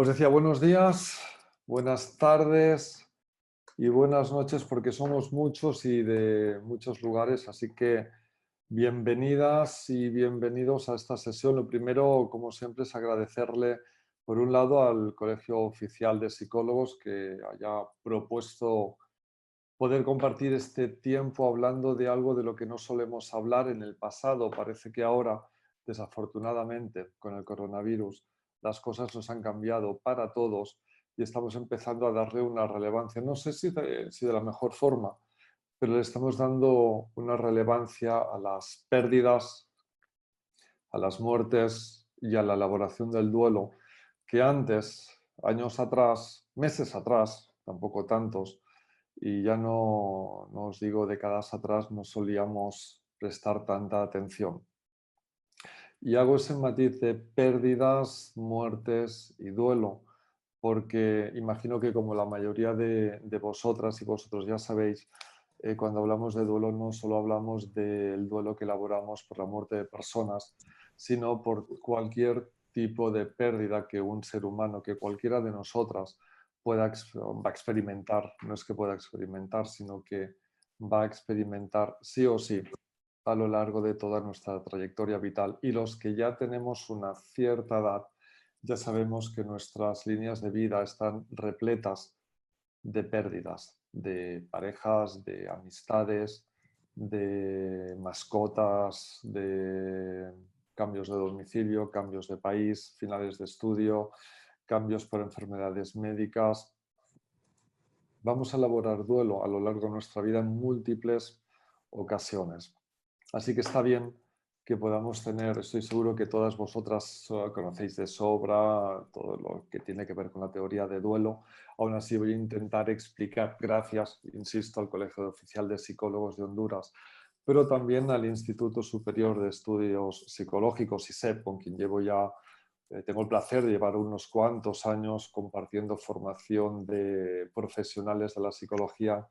Os decía buenos días, buenas tardes y buenas noches porque somos muchos y de muchos lugares, así que bienvenidas y bienvenidos a esta sesión. Lo primero, como siempre, es agradecerle, por un lado, al Colegio Oficial de Psicólogos que haya propuesto poder compartir este tiempo hablando de algo de lo que no solemos hablar en el pasado. Parece que ahora, desafortunadamente, con el coronavirus, las cosas nos han cambiado para todos y estamos empezando a darle una relevancia. No sé si de la mejor forma, pero le estamos dando una relevancia a las pérdidas, a las muertes y a la elaboración del duelo que antes, años atrás, meses atrás, tampoco tantos, y ya no os digo décadas atrás, no solíamos prestar tanta atención. Y hago ese matiz de pérdidas, muertes y duelo, porque imagino que como la mayoría de vosotras y vosotros ya sabéis, cuando hablamos de duelo no solo hablamos del duelo que elaboramos por la muerte de personas, sino por cualquier tipo de pérdida que un ser humano, que cualquiera de nosotras va a experimentar. No es que pueda experimentar, sino que va a experimentar sí o sí a lo largo de toda nuestra trayectoria vital. Y los que ya tenemos una cierta edad, ya sabemos que nuestras líneas de vida están repletas de pérdidas, de parejas, de amistades, de mascotas, de cambios de domicilio, cambios de país, finales de estudio, cambios por enfermedades médicas. Vamos a elaborar duelo a lo largo de nuestra vida en múltiples ocasiones. Así que está bien que podamos tener, estoy seguro que todas vosotras conocéis de sobra todo lo que tiene que ver con la teoría de duelo. Aún así voy a intentar explicar, gracias, insisto, al Colegio Oficial de Psicólogos de Honduras, pero también al Instituto Superior de Estudios Psicológicos, ISEP, con quien llevo ya tengo el placer de llevar unos cuantos años compartiendo formación de profesionales de la psicología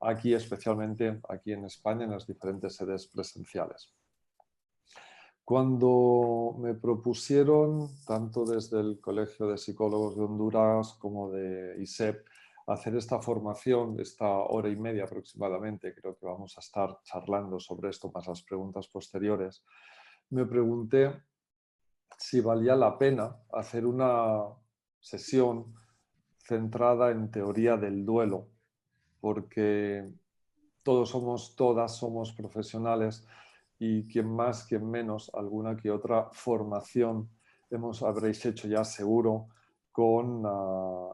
aquí, especialmente aquí en España, en las diferentes sedes presenciales. Cuando me propusieron, tanto desde el Colegio de Psicólogos de Honduras como de ISEP, hacer esta formación, esta hora y media aproximadamente, creo que vamos a estar charlando sobre esto más las preguntas posteriores, me pregunté si valía la pena hacer una sesión centrada en teoría del duelo, porque todas somos profesionales y quien más, quien menos, alguna que otra formación habréis hecho ya seguro con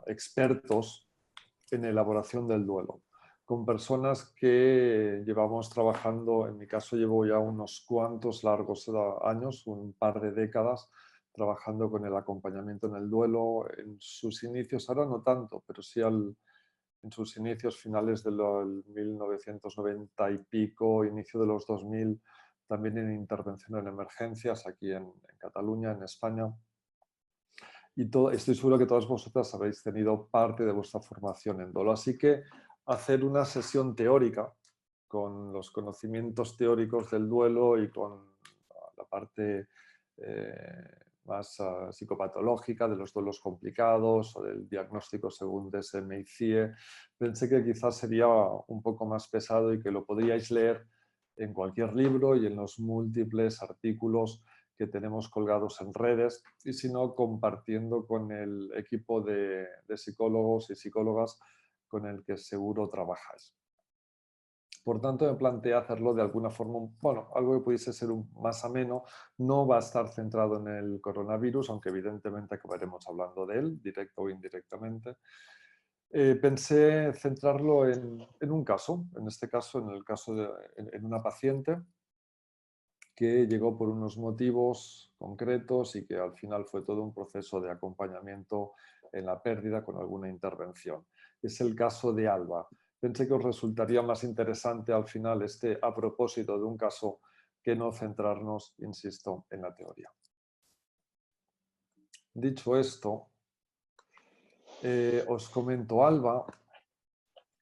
expertos en elaboración del duelo, con personas que llevamos trabajando, en mi caso llevo ya unos cuantos largos años, un par de décadas, trabajando con el acompañamiento en el duelo, en sus inicios, ahora no tanto, pero sí en sus inicios finales del 1990 y pico, inicio de los 2000, también en intervención en emergencias aquí en Cataluña, en España. Y estoy seguro que todas vosotras habéis tenido parte de vuestra formación en duelo. Así que hacer una sesión teórica con los conocimientos teóricos del duelo y con la parte más psicopatológica de los duelos complicados o del diagnóstico según DSM y CIE, pensé que quizás sería un poco más pesado y que lo podríais leer en cualquier libro y en los múltiples artículos que tenemos colgados en redes, y si no, compartiendo con el equipo de psicólogos y psicólogas con el que seguro trabajáis. Por tanto, me planteé hacerlo de alguna forma, bueno, algo que pudiese ser más ameno. No va a estar centrado en el coronavirus, aunque evidentemente acabaremos hablando de él, directo o indirectamente. Pensé centrarlo en un caso, en este caso, en una paciente que llegó por unos motivos concretos y que al final fue todo un proceso de acompañamiento en la pérdida con alguna intervención. Es el caso de Alba. Pensé que os resultaría más interesante al final a propósito de un caso que no centrarnos, insisto, en la teoría. Dicho esto, os comento Alba,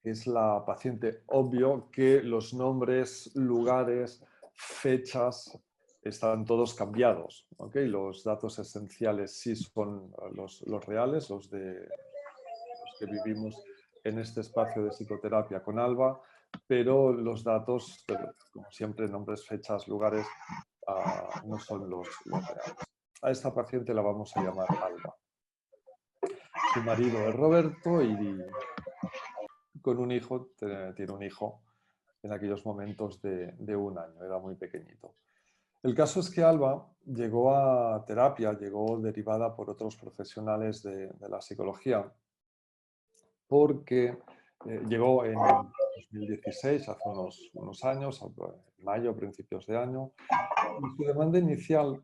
es la paciente. Obvio que los nombres, lugares, fechas están todos cambiados. ¿Okay? Los datos esenciales sí son los reales, los que vivimos en este espacio de psicoterapia con Alba, pero los datos, como siempre, nombres, fechas, lugares, no son los reales. A esta paciente la vamos a llamar Alba. Su marido es Roberto y con un hijo, tiene un hijo en aquellos momentos de 1 año, era muy pequeñito. El caso es que Alba llegó a terapia, llegó derivada por otros profesionales de la psicología, porque llegó en 2016, hace unos años, en mayo, principios de año, y su demanda inicial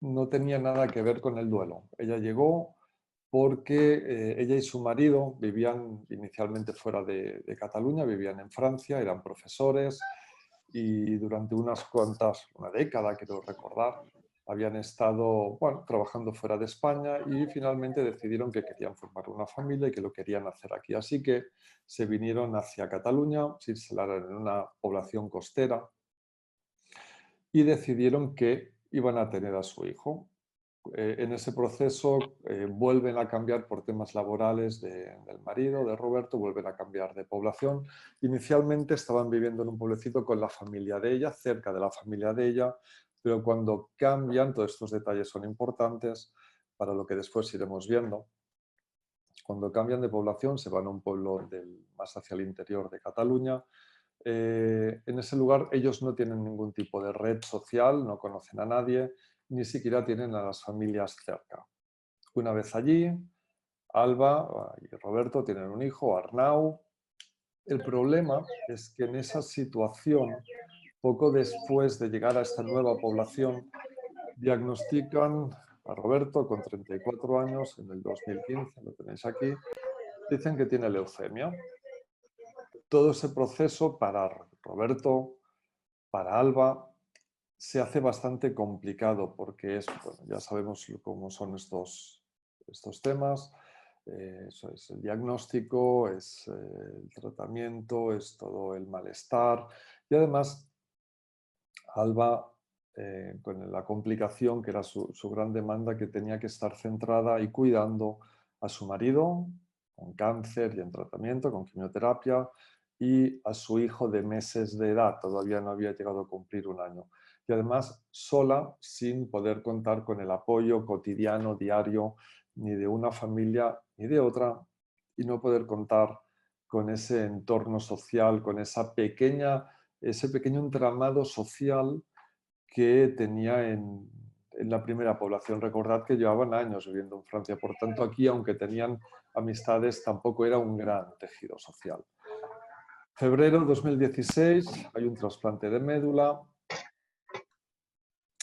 no tenía nada que ver con el duelo. Ella llegó porque ella y su marido vivían inicialmente fuera de Cataluña, vivían en Francia, eran profesores y durante una década, quiero recordar, habían estado trabajando fuera de España y finalmente decidieron que querían formar una familia y que lo querían hacer aquí. Así que se vinieron hacia Cataluña, se instalaron en una población costera y decidieron que iban a tener a su hijo. En ese proceso vuelven a cambiar por temas laborales del marido, de Roberto, vuelven a cambiar de población. Inicialmente estaban viviendo en un pueblecito con la familia de ella, cerca de la familia de ella, pero cuando cambian, todos estos detalles son importantes para lo que después iremos viendo, cuando cambian de población se van a un pueblo más hacia el interior de Cataluña. En ese lugar ellos no tienen ningún tipo de red social, no conocen a nadie, ni siquiera tienen a las familias cerca. Una vez allí, Alba y Roberto tienen un hijo, Arnau. El problema es que en esa situación, poco después de llegar a esta nueva población, diagnostican a Roberto con 34 años en el 2015, lo tenéis aquí, dicen que tiene leucemia. Todo ese proceso para Roberto, para Alba, se hace bastante complicado porque ya sabemos cómo son estos temas. Eso es el diagnóstico, es el tratamiento, es todo el malestar y además Alba con la complicación que era su gran demanda, que tenía que estar centrada y cuidando a su marido con cáncer y en tratamiento, con quimioterapia, y a su hijo de meses de edad, todavía no había llegado a cumplir 1 año. Y además sola, sin poder contar con el apoyo cotidiano, diario, ni de una familia ni de otra, y no poder contar con ese entorno social, con ese pequeño entramado social que tenía en la primera población. Recordad que llevaban años viviendo en Francia, por tanto aquí, aunque tenían amistades, tampoco era un gran tejido social. Febrero de 2016 hay un trasplante de médula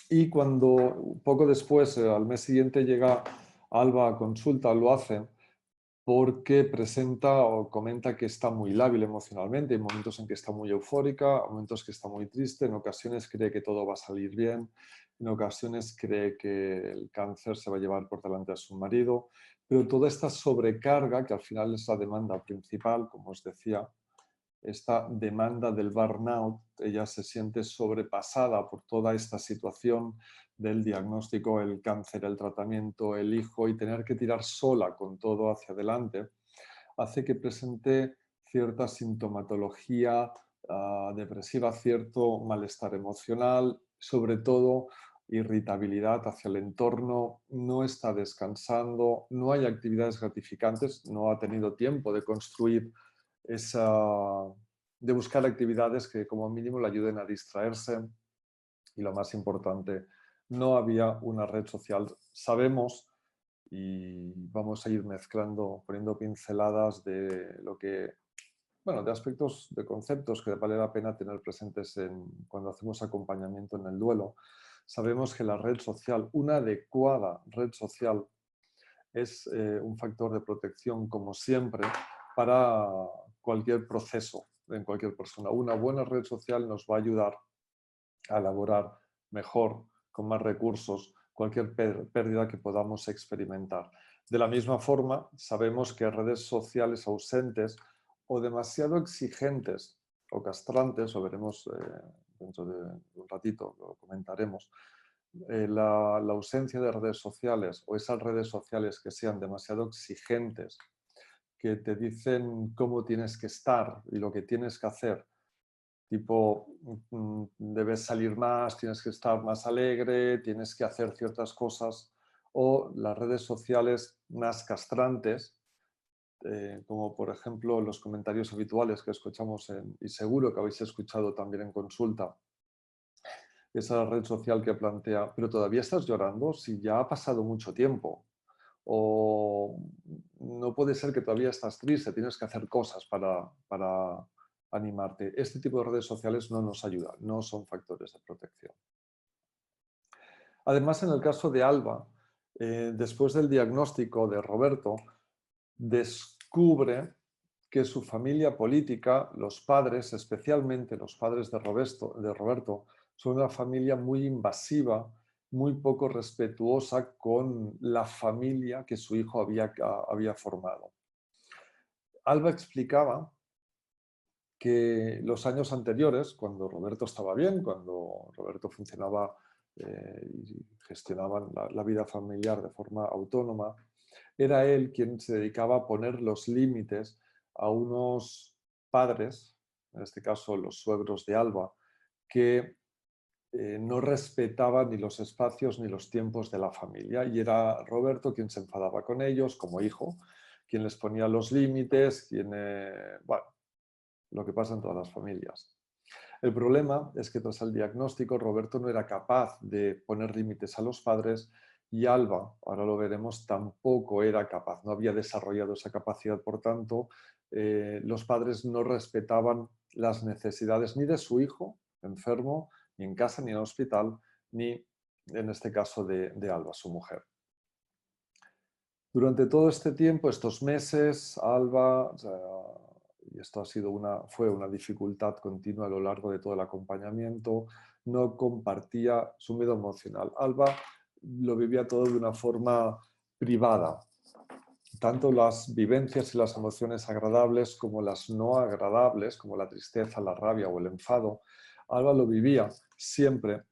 y cuando poco después, al mes siguiente, llega Alba a consulta, lo hace porque presenta o comenta que está muy lábil emocionalmente, hay momentos en que está muy eufórica, momentos que está muy triste, en ocasiones cree que todo va a salir bien, en ocasiones cree que el cáncer se va a llevar por delante a su marido, pero toda esta sobrecarga, que al final es la demanda principal, como os decía, esta demanda del burnout, ella se siente sobrepasada por toda esta situación del diagnóstico, el cáncer, el tratamiento, el hijo y tener que tirar sola con todo hacia adelante, hace que presente cierta sintomatología depresiva, cierto malestar emocional, sobre todo irritabilidad hacia el entorno, no está descansando, no hay actividades gratificantes, no ha tenido tiempo de construir de buscar actividades que como mínimo le ayuden a distraerse y lo más importante, no había una red social. Sabemos y vamos a ir mezclando, poniendo pinceladas de lo que, bueno, de aspectos, de conceptos que vale la pena tener presentes cuando hacemos acompañamiento en el duelo. Sabemos que la red social, una adecuada red social, es un factor de protección, como siempre, para cualquier proceso en cualquier persona. Una buena red social nos va a ayudar a elaborar mejor, con más recursos, cualquier pérdida que podamos experimentar. De la misma forma, sabemos que redes sociales ausentes o demasiado exigentes o castrantes, o veremos dentro de un ratito, lo comentaremos, la ausencia de redes sociales o esas redes sociales que sean demasiado exigentes, que te dicen cómo tienes que estar y lo que tienes que hacer, tipo, debes salir más, tienes que estar más alegre, tienes que hacer ciertas cosas, o las redes sociales más castrantes, como por ejemplo los comentarios habituales que escuchamos y seguro que habéis escuchado también en consulta, esa red social que plantea, pero todavía estás llorando si ya ha pasado mucho tiempo, o no puede ser que todavía estás triste, tienes que hacer cosas para animarte. Este tipo de redes sociales no nos ayudan, no son factores de protección. Además, en el caso de Alba, después del diagnóstico de Roberto, descubre que su familia política, los padres, especialmente los padres de Roberto, son una familia muy invasiva, muy poco respetuosa con la familia que su hijo había formado. Alba explicaba que los años anteriores, cuando Roberto estaba bien, cuando Roberto funcionaba y gestionaba la vida familiar de forma autónoma, era él quien se dedicaba a poner los límites a unos padres, en este caso los suegros de Alba, que no respetaban ni los espacios ni los tiempos de la familia. Y era Roberto quien se enfadaba con ellos como hijo, quien les ponía los límites, bueno, lo que pasa en todas las familias. El problema es que tras el diagnóstico Roberto no era capaz de poner límites a los padres y Alba, ahora lo veremos, tampoco era capaz, no había desarrollado esa capacidad, por tanto, los padres no respetaban las necesidades ni de su hijo enfermo, ni en casa, ni en el hospital, ni en este caso de Alba, su mujer. Durante todo este tiempo, estos meses, Alba, y esto fue una dificultad continua a lo largo de todo el acompañamiento, no compartía su miedo emocional. Alba lo vivía todo de una forma privada. Tanto las vivencias y las emociones agradables como las no agradables, como la tristeza, la rabia o el enfado, Alba lo vivía siempre,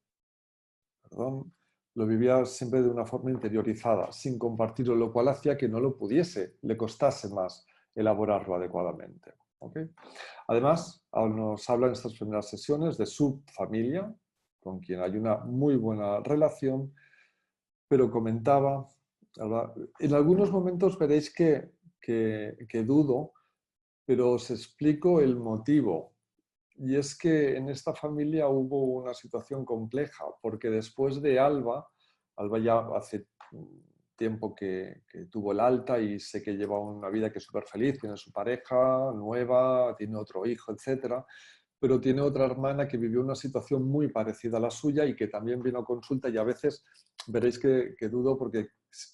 lo vivía siempre de una forma interiorizada, sin compartirlo, lo cual hacía que no lo pudiese, le costase más elaborarlo adecuadamente. ¿Okay? Además, nos habla en estas primeras sesiones de su familia, con quien hay una muy buena relación, pero comentaba, en algunos momentos veréis que dudo, pero os explico el motivo. Y es que en esta familia hubo una situación compleja, porque después de Alba ya hace tiempo que tuvo el alta y sé que lleva una vida que es súper feliz, tiene su pareja nueva, tiene otro hijo, etc. Pero tiene otra hermana que vivió una situación muy parecida a la suya y que también vino a consulta y a veces veréis que dudo porque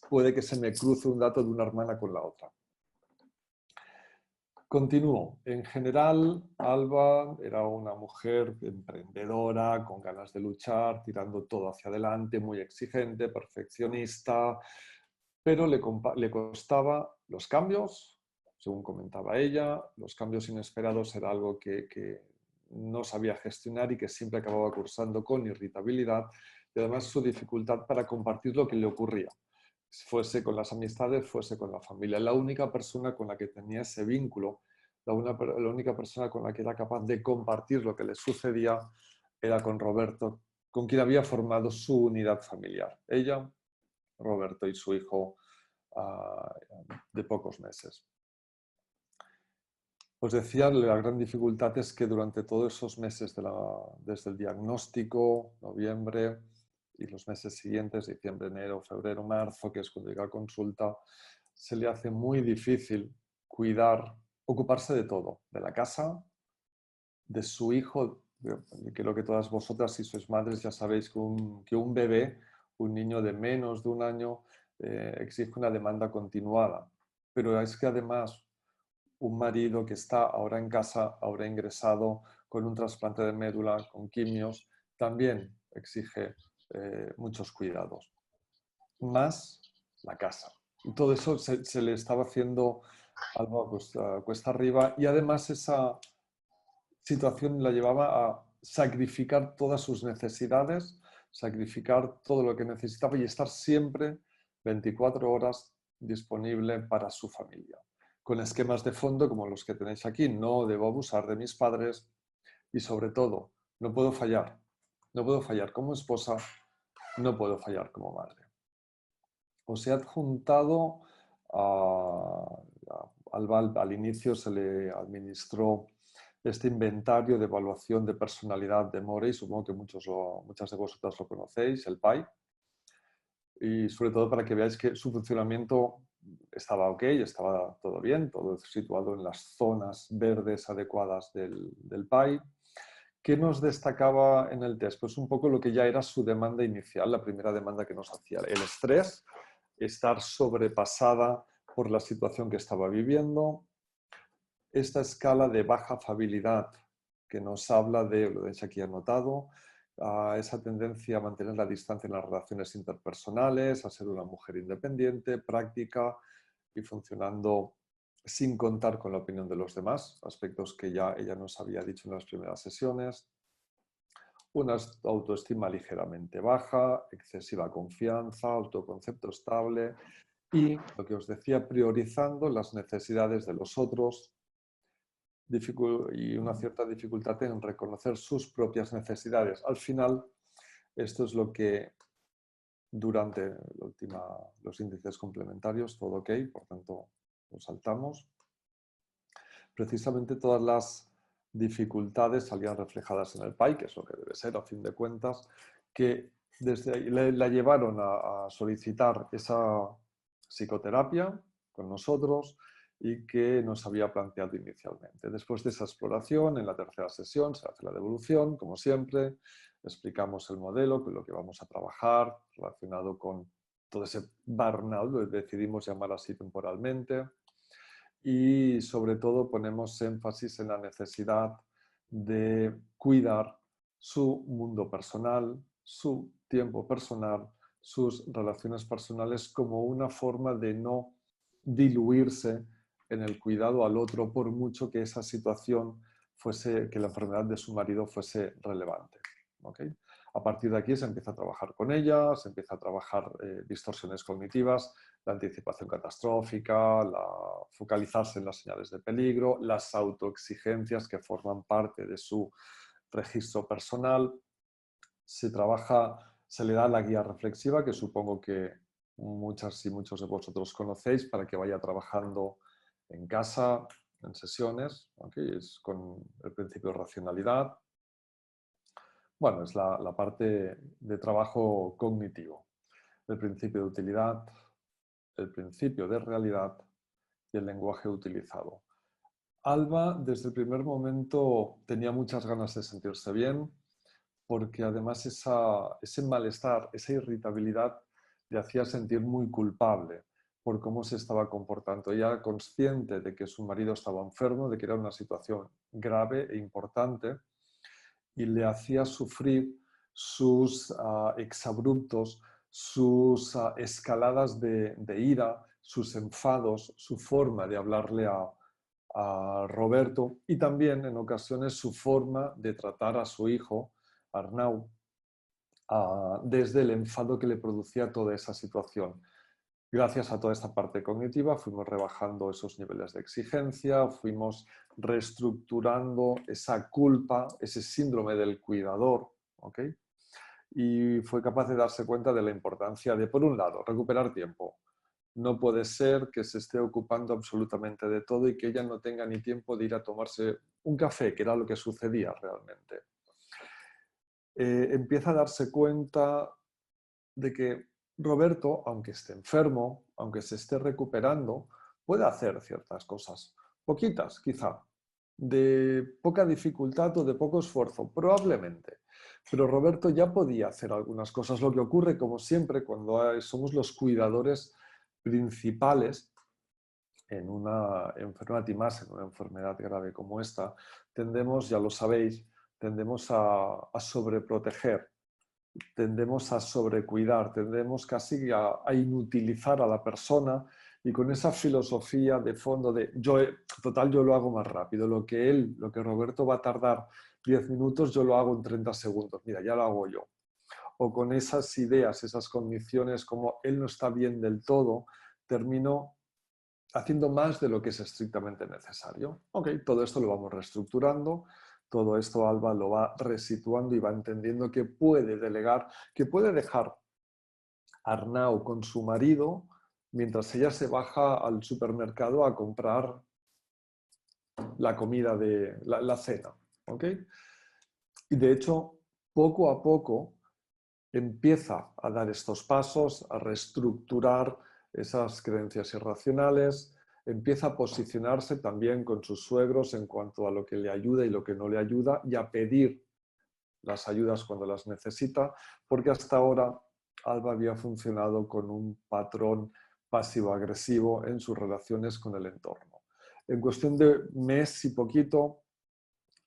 puede que se me cruce un dato de una hermana con la otra. Continúo. En general, Alba era una mujer emprendedora, con ganas de luchar, tirando todo hacia adelante, muy exigente, perfeccionista, pero le costaba los cambios, según comentaba ella, los cambios inesperados era algo que no sabía gestionar y que siempre acababa cursando con irritabilidad y además su dificultad para compartir lo que le ocurría, fuese con las amistades, fuese con la familia. La única persona con la que tenía ese vínculo, la única persona con la que era capaz de compartir lo que le sucedía era con Roberto, con quien había formado su unidad familiar. Ella, Roberto y su hijo de pocos meses. Os decía, la gran dificultad es que durante todos esos meses desde el diagnóstico, noviembre, y los meses siguientes, diciembre, enero, febrero, marzo, que es cuando llega a consulta, se le hace muy difícil ocuparse de todo, de la casa, de su hijo. Creo que todas vosotras, si sois madres, ya sabéis que un bebé, un niño de menos de un año, exige una demanda continuada. Pero es que además un marido que está ahora en casa, ahora ingresado, con un trasplante de médula, con quimios, también exige muchos cuidados. Más la casa. Y todo eso se le estaba haciendo algo cuesta arriba y además esa situación la llevaba a sacrificar todas sus necesidades, sacrificar todo lo que necesitaba y estar siempre 24 horas disponible para su familia. Con esquemas de fondo como los que tenéis aquí, no debo abusar de mis padres y sobre todo, no puedo fallar. No puedo fallar como esposa, no puedo fallar como madre. Os he adjuntado, al inicio se le administró este inventario de evaluación de personalidad de Morey, supongo que muchas de vosotras lo conocéis, el PAI, y sobre todo para que veáis que su funcionamiento estaba ok, estaba todo bien, todo situado en las zonas verdes adecuadas del PAI. ¿Qué nos destacaba en el test? Pues un poco lo que ya era su demanda inicial, la primera demanda que nos hacía. El estrés, estar sobrepasada por la situación que estaba viviendo. Esta escala de baja afabilidad que nos habla de, lo tenéis aquí anotado, a esa tendencia a mantener la distancia en las relaciones interpersonales, a ser una mujer independiente, práctica y funcionando sin contar con la opinión de los demás, aspectos que ya ella nos había dicho en las primeras sesiones. Una autoestima ligeramente baja, excesiva confianza, autoconcepto estable y, lo que os decía, priorizando las necesidades de los otros y una cierta dificultad en reconocer sus propias necesidades. Al final, esto es lo que durante los índices complementarios, todo ok, por tanto, lo saltamos. Precisamente todas las dificultades salían reflejadas en el PAI, que es lo que debe ser a fin de cuentas, que desde ahí la llevaron a solicitar esa psicoterapia con nosotros y que nos había planteado inicialmente. Después de esa exploración, en la tercera sesión se hace la devolución, como siempre, explicamos el modelo, con lo que vamos a trabajar relacionado con todo ese burnout, lo decidimos llamar así temporalmente, y sobre todo ponemos énfasis en la necesidad de cuidar su mundo personal, su tiempo personal, sus relaciones personales como una forma de no diluirse en el cuidado al otro por mucho que esa situación fuese, que la enfermedad de su marido fuese relevante. ¿Okay? A partir de aquí se empieza a trabajar con ella, se empieza a trabajar distorsiones cognitivas, la anticipación catastrófica, focalizarse en las señales de peligro, las autoexigencias que forman parte de su registro personal. Se trabaja, se le da la guía reflexiva, que supongo que muchas y muchos de vosotros conocéis, para que vaya trabajando en casa, en sesiones, ¿okay? Es con el principio de racionalidad. Bueno, es la parte de trabajo cognitivo, el principio de utilidad, el principio de realidad y el lenguaje utilizado. Alba, desde el primer momento, tenía muchas ganas de sentirse bien, porque además ese malestar, esa irritabilidad, le hacía sentir muy culpable por cómo se estaba comportando. Ella era consciente de que su marido estaba enfermo, de que era una situación grave e importante, y le hacía sufrir sus exabruptos, sus escaladas de ira, sus enfados, su forma de hablarle a Roberto y también en ocasiones su forma de tratar a su hijo, Arnau, desde el enfado que le producía toda esa situación. Gracias a toda esta parte cognitiva fuimos rebajando esos niveles de exigencia, fuimos reestructurando esa culpa, ese síndrome del cuidador, ¿okay? Y fue capaz de darse cuenta de la importancia de, por un lado, recuperar tiempo. No puede ser que se esté ocupando absolutamente de todo y que ella no tenga ni tiempo de ir a tomarse un café, que era lo que sucedía realmente. Empieza a darse cuenta de que Roberto, aunque esté enfermo, aunque se esté recuperando, puede hacer ciertas cosas, poquitas quizá, de poca dificultad o de poco esfuerzo, probablemente. Pero Roberto ya podía hacer algunas cosas. Lo que ocurre, como siempre, cuando somos los cuidadores principales en una enfermedad y más en una enfermedad grave como esta, tendemos, ya lo sabéis, tendemos a sobreproteger, tendemos a sobrecuidar, tendemos casi a inutilizar a la persona y con esa filosofía de fondo de total yo lo hago más rápido, lo que Roberto va a tardar 10 minutos yo lo hago en 30 segundos, mira, ya lo hago yo. o con esas ideas, esas condiciones, como él no está bien del todo, termino haciendo más de lo que es estrictamente necesario. Ok, todo esto lo vamos reestructurando, todo esto Alba lo va resituando y va entendiendo que puede delegar, que puede dejar a Arnau con su marido mientras ella se baja al supermercado a comprar la comida de la cena. ¿Ok? Y de hecho, poco a poco empieza a dar estos pasos, a reestructurar esas creencias irracionales, empieza a posicionarse también con sus suegros en cuanto a lo que le ayuda y lo que no le ayuda y a pedir las ayudas cuando las necesita, porque hasta ahora Alba había funcionado con un patrón pasivo-agresivo en sus relaciones con el entorno. En cuestión de mes y poquito,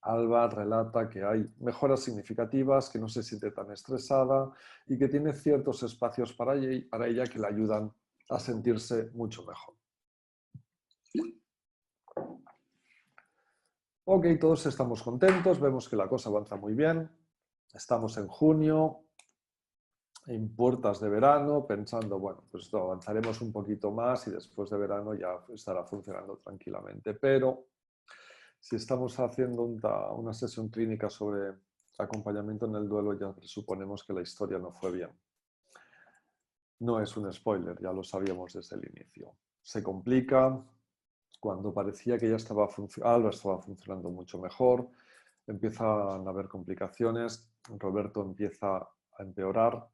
Alba relata que hay mejoras significativas, que no se siente tan estresada y que tiene ciertos espacios para ella que le ayudan a sentirse mucho mejor. Ok, todos estamos contentos, vemos que la cosa avanza muy bien. Estamos en junio, en puertas de verano, pensando, bueno, pues avanzaremos un poquito más y después de verano ya estará funcionando tranquilamente. Pero si estamos haciendo una sesión clínica sobre acompañamiento en el duelo, ya presuponemos que la historia no fue bien. No es un spoiler, ya lo sabíamos desde el inicio. Se complica cuando parecía que ya Alba estaba funcionando mucho mejor, empiezan a haber complicaciones, Roberto empieza a empeorar,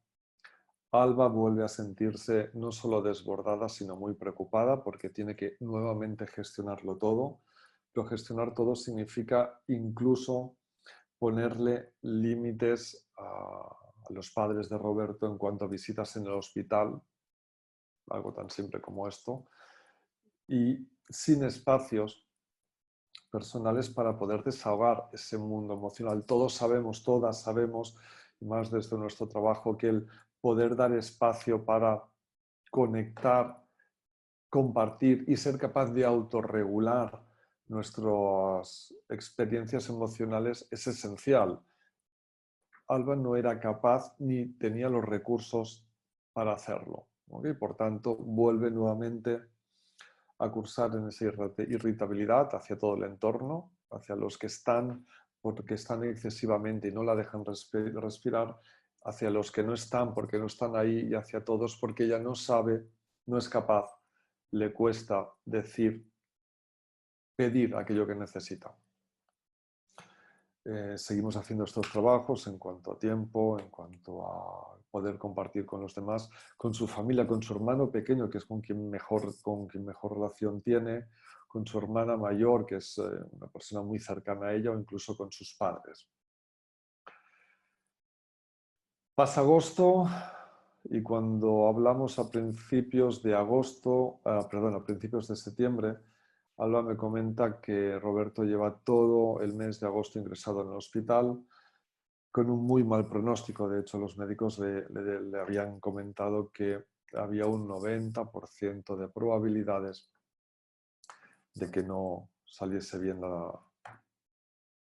Alba vuelve a sentirse no solo desbordada, sino muy preocupada porque tiene que nuevamente gestionarlo todo. Pero gestionar todo significa incluso ponerle límites a los padres de Roberto en cuanto a visitas en el hospital, algo tan simple como esto, y sin espacios personales para poder desahogar ese mundo emocional. Todos sabemos, todas sabemos, y más desde nuestro trabajo, que el poder dar espacio para conectar, compartir y ser capaz de autorregular nuestras experiencias emocionales es esencial. Alba no era capaz ni tenía los recursos para hacerlo. ¿Okay? Por tanto, vuelve nuevamente a cursar en esa irritabilidad hacia todo el entorno, hacia los que están porque están excesivamente y no la dejan respirar, hacia los que no están porque no están ahí y hacia todos porque ella no sabe, no es capaz, le cuesta decir, pedir aquello que necesita. Seguimos haciendo estos trabajos en cuanto a tiempo, en cuanto a poder compartir con los demás, con su familia, con su hermano pequeño, que es con quien mejor relación tiene, con su hermana mayor, que es una persona muy cercana a ella, o incluso con sus padres. Pasa agosto y cuando hablamos a principios de agosto, perdón, a principios de septiembre, Alba me comenta que Roberto lleva todo el mes de agosto ingresado en el hospital con un muy mal pronóstico. De hecho, los médicos le habían comentado que había un 90% de probabilidades de que no saliese bien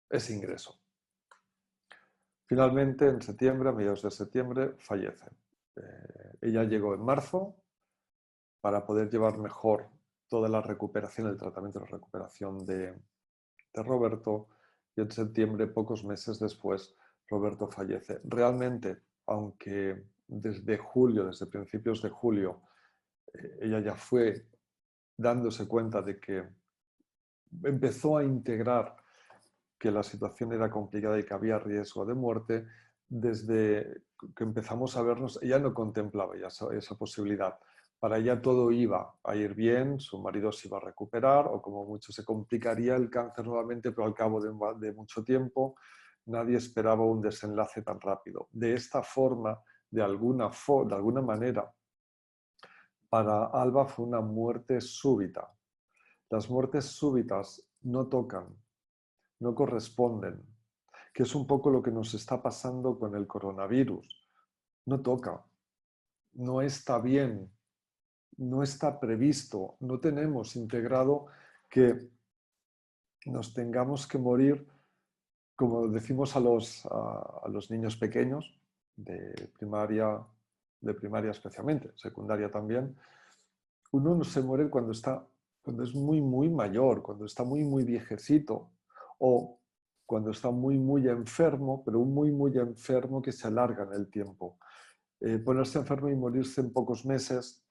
ese ingreso. Finalmente, en septiembre, a mediados de septiembre, fallece. Ella llegó en marzo para poder llevar mejor toda la recuperación, el tratamiento de recuperación de Roberto, y en septiembre, pocos meses después, Roberto fallece. Realmente, aunque desde julio, desde principios de julio, ella ya fue dándose cuenta de que empezó a integrar que la situación era complicada y que había riesgo de muerte, desde que empezamos a vernos, ella no contemplaba ya esa posibilidad. Para ella todo iba a ir bien, su marido se iba a recuperar o como mucho se complicaría el cáncer nuevamente, pero al cabo de mucho tiempo nadie esperaba un desenlace tan rápido. De esta forma, de alguna manera, para Alba fue una muerte súbita. Las muertes súbitas no tocan, no corresponden, que es un poco lo que nos está pasando con el coronavirus. No toca, no está bien, no está previsto, no tenemos integrado que nos tengamos que morir, como decimos a los niños pequeños, de primaria especialmente, secundaria también, uno no se muere cuando es muy, muy mayor, cuando está muy, muy viejecito, o cuando está muy, muy enfermo, pero un muy, muy enfermo que se alarga en el tiempo. Ponerse enfermo y morirse en pocos meses,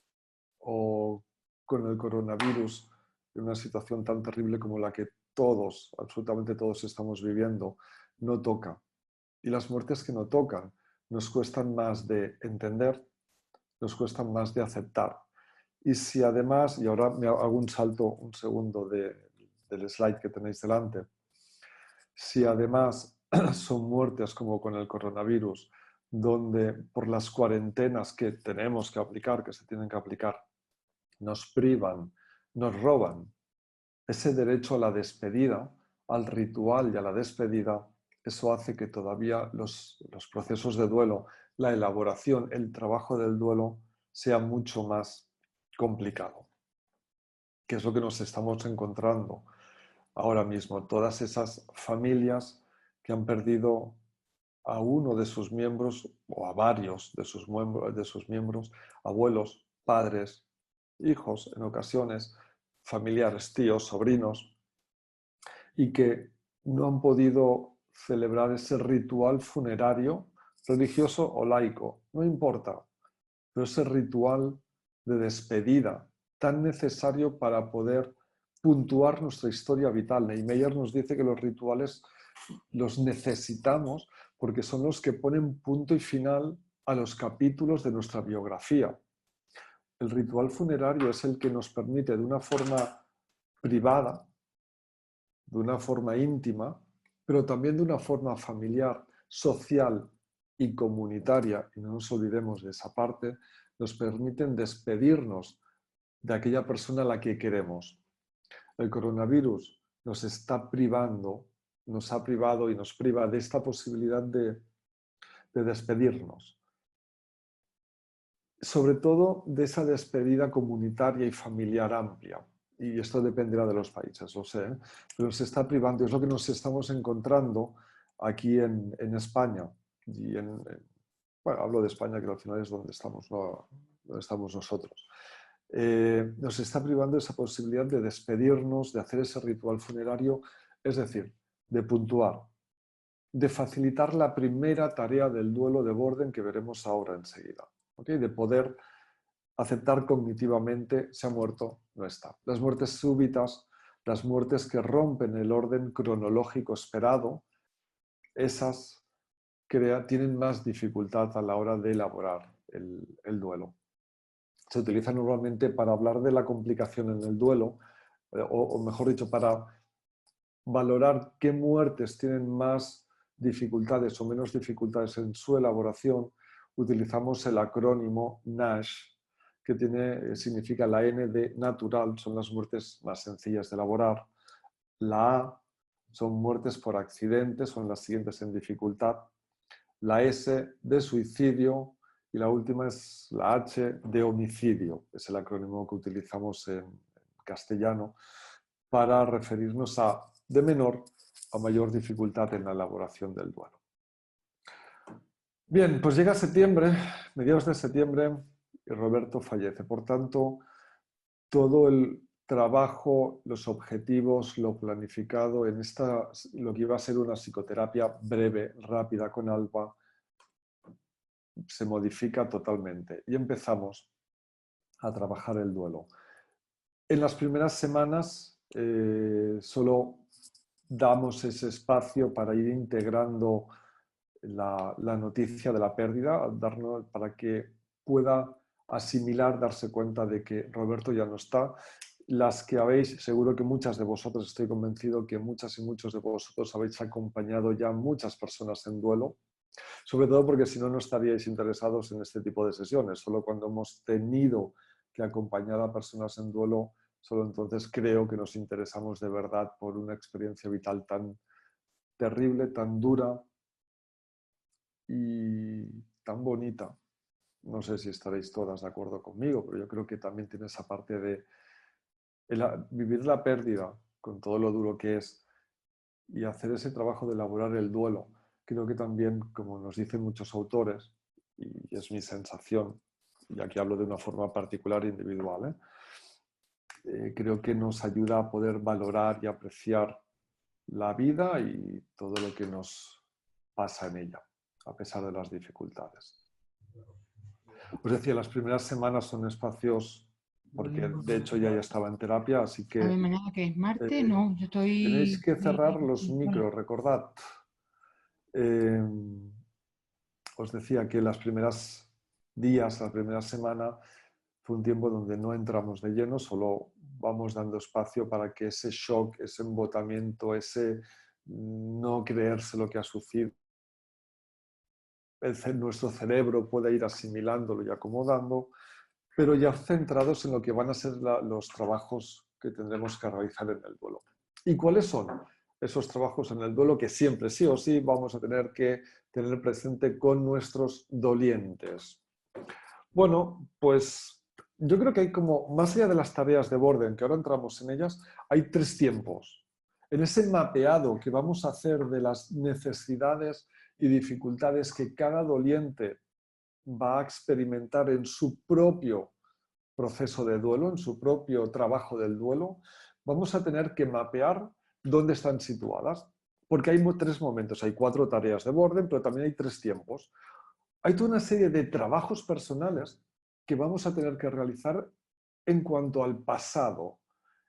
o con el coronavirus, en una situación tan terrible como la que todos, absolutamente todos estamos viviendo, no toca. Y las muertes que no tocan nos cuestan más de entender, nos cuestan más de aceptar. Y si además, y ahora me hago un salto un segundo del slide que tenéis delante, si además son muertes como con el coronavirus, donde por las cuarentenas que tenemos que aplicar, que se tienen que aplicar, nos privan, nos roban ese derecho a la despedida, al ritual y a la despedida, eso hace que todavía los procesos de duelo, la elaboración, el trabajo del duelo sea mucho más complicado, que es lo que nos estamos encontrando ahora mismo. Todas esas familias que han perdido a uno de sus miembros o a varios de sus miembros, abuelos, padres, hijos en ocasiones, familiares, tíos, sobrinos, y que no han podido celebrar ese ritual funerario, religioso o laico, no importa, pero ese ritual de despedida tan necesario para poder puntuar nuestra historia vital. Niemeyer nos dice que los rituales los necesitamos porque son los que ponen punto y final a los capítulos de nuestra biografía. El ritual funerario es el que nos permite de una forma privada, de una forma íntima, pero también de una forma familiar, social y comunitaria, y no nos olvidemos de esa parte, nos permiten despedirnos de aquella persona a la que queremos. El coronavirus nos está privando, nos ha privado y nos priva de esta posibilidad de despedirnos. Sobre todo de esa despedida comunitaria y familiar amplia. Y esto dependerá de los países, lo sé, ¿eh? Pero se está privando, es lo que nos estamos encontrando aquí en España. Y bueno, hablo de España, que al final es donde estamos, ¿no? Donde estamos nosotros. Nos está privando esa posibilidad de despedirnos, de hacer ese ritual funerario, es decir, de puntuar, de facilitar la primera tarea del duelo de Borden que veremos ahora enseguida, ¿okay? De poder aceptar cognitivamente se ha muerto, no está. Las muertes súbitas, las muertes que rompen el orden cronológico esperado, esas tienen más dificultad a la hora de elaborar el duelo. Se utiliza normalmente para hablar de la complicación en el duelo, o mejor dicho, para valorar qué muertes tienen más dificultades o menos dificultades en su elaboración, utilizamos el acrónimo NASH, que significa la N de natural, son las muertes más sencillas de elaborar. La A son muertes por accidente, son las siguientes en dificultad. La S de suicidio y la última es la H de homicidio, es el acrónimo que utilizamos en castellano para referirnos a de menor a mayor dificultad en la elaboración del duelo. Bien, pues llega septiembre, mediados de septiembre, y Roberto fallece. Por tanto, todo el trabajo, los objetivos, lo planificado en lo que iba a ser una psicoterapia breve, rápida con Alba, se modifica totalmente y empezamos a trabajar el duelo. En las primeras semanas solo damos ese espacio para ir integrando la noticia de la pérdida, para que pueda asimilar, darse cuenta de que Roberto ya no está. Las que habéis, seguro que muchas de vosotros, estoy convencido que muchas y muchos de vosotros habéis acompañado ya muchas personas en duelo, sobre todo porque si no, no estaríais interesados en este tipo de sesiones. Solo cuando hemos tenido que acompañar a personas en duelo, solo entonces creo que nos interesamos de verdad por una experiencia vital tan terrible, tan dura y tan bonita. No sé si estaréis todas de acuerdo conmigo, pero yo creo que también tiene esa parte de vivir la pérdida con todo lo duro que es y hacer ese trabajo de elaborar el duelo. Creo que también, como nos dicen muchos autores, y es mi sensación, y aquí hablo de una forma particular e individual, creo que nos ayuda a poder valorar y apreciar la vida y todo lo que nos pasa en ella, a pesar de las dificultades. Os decía, las primeras semanas son espacios, porque de hecho ya estaba en terapia, así A que ver, mañana que es martes, eh, no, yo tenéis estoy... que cerrar los Vale. micros, recordad. Eh, Os decía que las primeras días, la primera semana, fue un tiempo donde no entramos de lleno, solo vamos dando espacio para que ese shock, ese embotamiento, ese no creerse lo que ha sucedido, nuestro cerebro pueda ir asimilándolo y acomodando, pero ya centrados en lo que van a ser los trabajos que tendremos que realizar en el duelo. ¿Y cuáles son esos trabajos en el duelo que siempre, sí o sí, vamos a tener que tener presente con nuestros dolientes? Bueno, pues yo creo que hay como, más allá de las tareas de Borden, que ahora entramos en ellas, hay 3 tiempos. En ese mapeado que vamos a hacer de las necesidades y dificultades que cada doliente va a experimentar en su propio proceso de duelo, en su propio trabajo del duelo, vamos a tener que mapear dónde están situadas. Porque hay 3 momentos, hay 4 tareas de Borden, pero también hay 3 tiempos. Hay toda una serie de trabajos personales que vamos a tener que realizar en cuanto al pasado,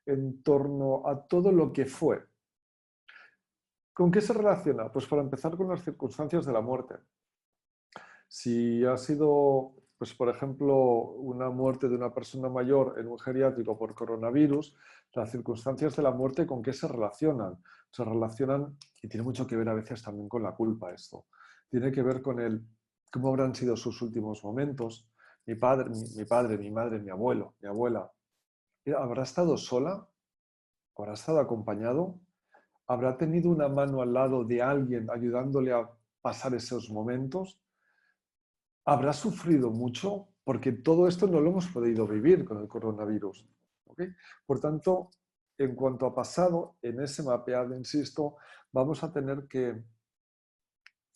en torno a todo lo que fue. ¿Con qué se relaciona? Pues para empezar con las circunstancias de la muerte. Si ha sido, pues por ejemplo, una muerte de una persona mayor en un geriátrico por coronavirus, las circunstancias de la muerte, ¿con qué se relacionan? Se relacionan, y tiene mucho que ver a veces también con la culpa esto, tiene que ver con el cómo habrán sido sus últimos momentos. Mi padre, mi madre, mi abuelo, mi abuela, ¿habrá estado sola? ¿Habrá estado acompañado? ¿Habrá tenido una mano al lado de alguien ayudándole a pasar esos momentos? ¿Habrá sufrido mucho? Porque todo esto no lo hemos podido vivir con el coronavirus. ¿Okay? Por tanto, en cuanto a pasado, en ese mapeado, insisto, vamos a tener que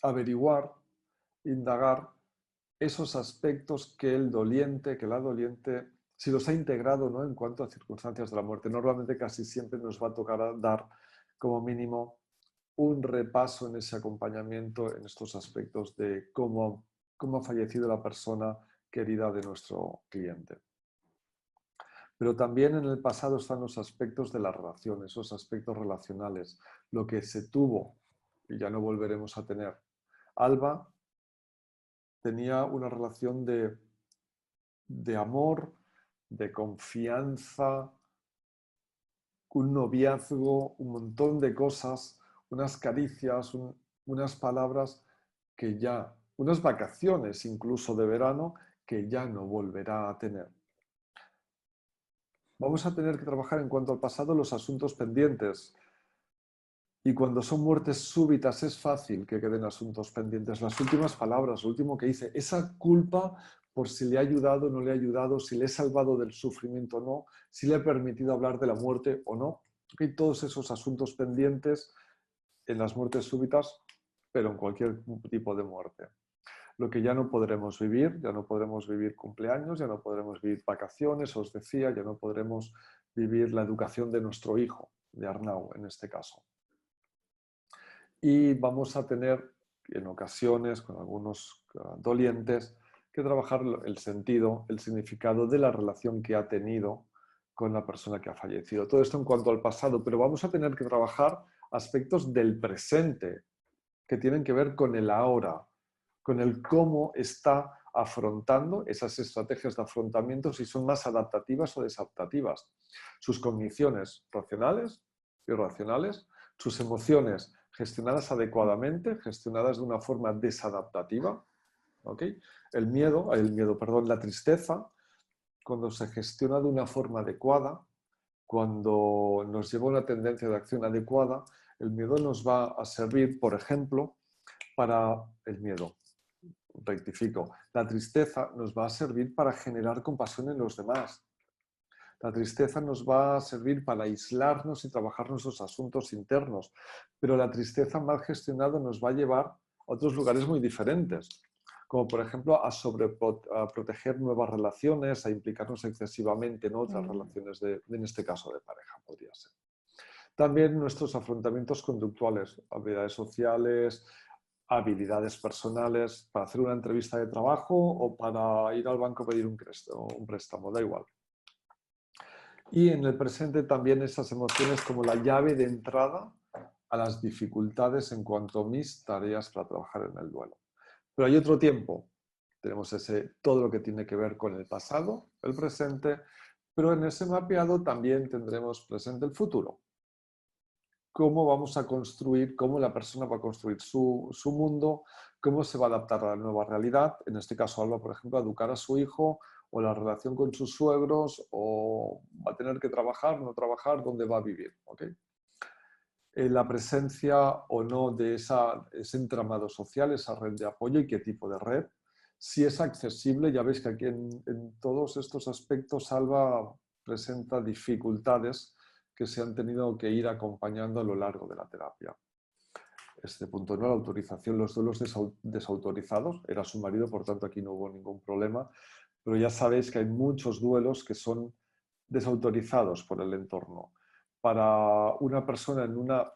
averiguar, indagar esos aspectos que el doliente, que la doliente, si los ha integrado, ¿no? En cuanto a circunstancias de la muerte. Normalmente casi siempre nos va a tocar dar como mínimo un repaso en ese acompañamiento, en estos aspectos de cómo ha fallecido la persona querida de nuestro cliente. Pero también en el pasado están los aspectos de la relación, esos aspectos relacionales, lo que se tuvo y ya no volveremos a tener. Alba tenía una relación de amor, de confianza, un noviazgo, un montón de cosas, unas caricias, unas palabras que ya, unas vacaciones incluso de verano que ya no volverá a tener. Vamos a tener que trabajar en cuanto al pasado los asuntos pendientes. Y cuando son muertes súbitas es fácil que queden asuntos pendientes. Las últimas palabras, lo último que hice, esa culpa por si le ha ayudado o no le ha ayudado, si le he salvado del sufrimiento o no, si le he permitido hablar de la muerte o no. Y todos esos asuntos pendientes en las muertes súbitas, pero en cualquier tipo de muerte. Lo que ya no podremos vivir, ya no podremos vivir cumpleaños, ya no podremos vivir vacaciones, os decía, ya no podremos vivir la educación de nuestro hijo, de Arnau en este caso. Y vamos a tener, en ocasiones, con algunos dolientes, que trabajar el sentido, el significado de la relación que ha tenido con la persona que ha fallecido. Todo esto en cuanto al pasado, pero vamos a tener que trabajar aspectos del presente, que tienen que ver con el ahora, con el cómo está afrontando esas estrategias de afrontamiento, si son más adaptativas o desadaptativas. Sus cogniciones racionales, irracionales, sus emociones gestionadas adecuadamente, gestionadas de una forma desadaptativa. ¿Okay? La tristeza, cuando se gestiona de una forma adecuada, cuando nos lleva a una tendencia de acción adecuada, el miedo nos va a servir, por ejemplo, para el miedo. Rectifico, la tristeza nos va a servir para generar compasión en los demás. La tristeza nos va a servir para aislarnos y trabajar nuestros asuntos internos, pero la tristeza mal gestionada nos va a llevar a otros lugares muy diferentes, como por ejemplo a proteger nuevas relaciones, a implicarnos excesivamente en otras relaciones, en este caso de pareja, podría ser. También nuestros afrontamientos conductuales, habilidades sociales, habilidades personales, para hacer una entrevista de trabajo o para ir al banco a pedir un préstamo, da igual. Y en el presente también esas emociones como la llave de entrada a las dificultades en cuanto a mis tareas para trabajar en el duelo. Pero hay otro tiempo. Tenemos todo lo que tiene que ver con el pasado, el presente, pero en ese mapeado también tendremos presente el futuro. Cómo vamos a construir, cómo la persona va a construir su mundo, cómo se va a adaptar a la nueva realidad. En este caso, Alba, por ejemplo, a educar a su hijo, o la relación con sus suegros, o va a tener que trabajar, no trabajar, dónde va a vivir. ¿Okay? La presencia o no de ese entramado social, esa red de apoyo y qué tipo de red. Si es accesible, ya veis que aquí en todos estos aspectos Alba presenta dificultades que se han tenido que ir acompañando a lo largo de la terapia. Este punto no, la autorización, los duelos desautorizados, era su marido, por tanto aquí no hubo ningún problema, pero ya sabéis que hay muchos duelos que son desautorizados por el entorno. Para una persona en una...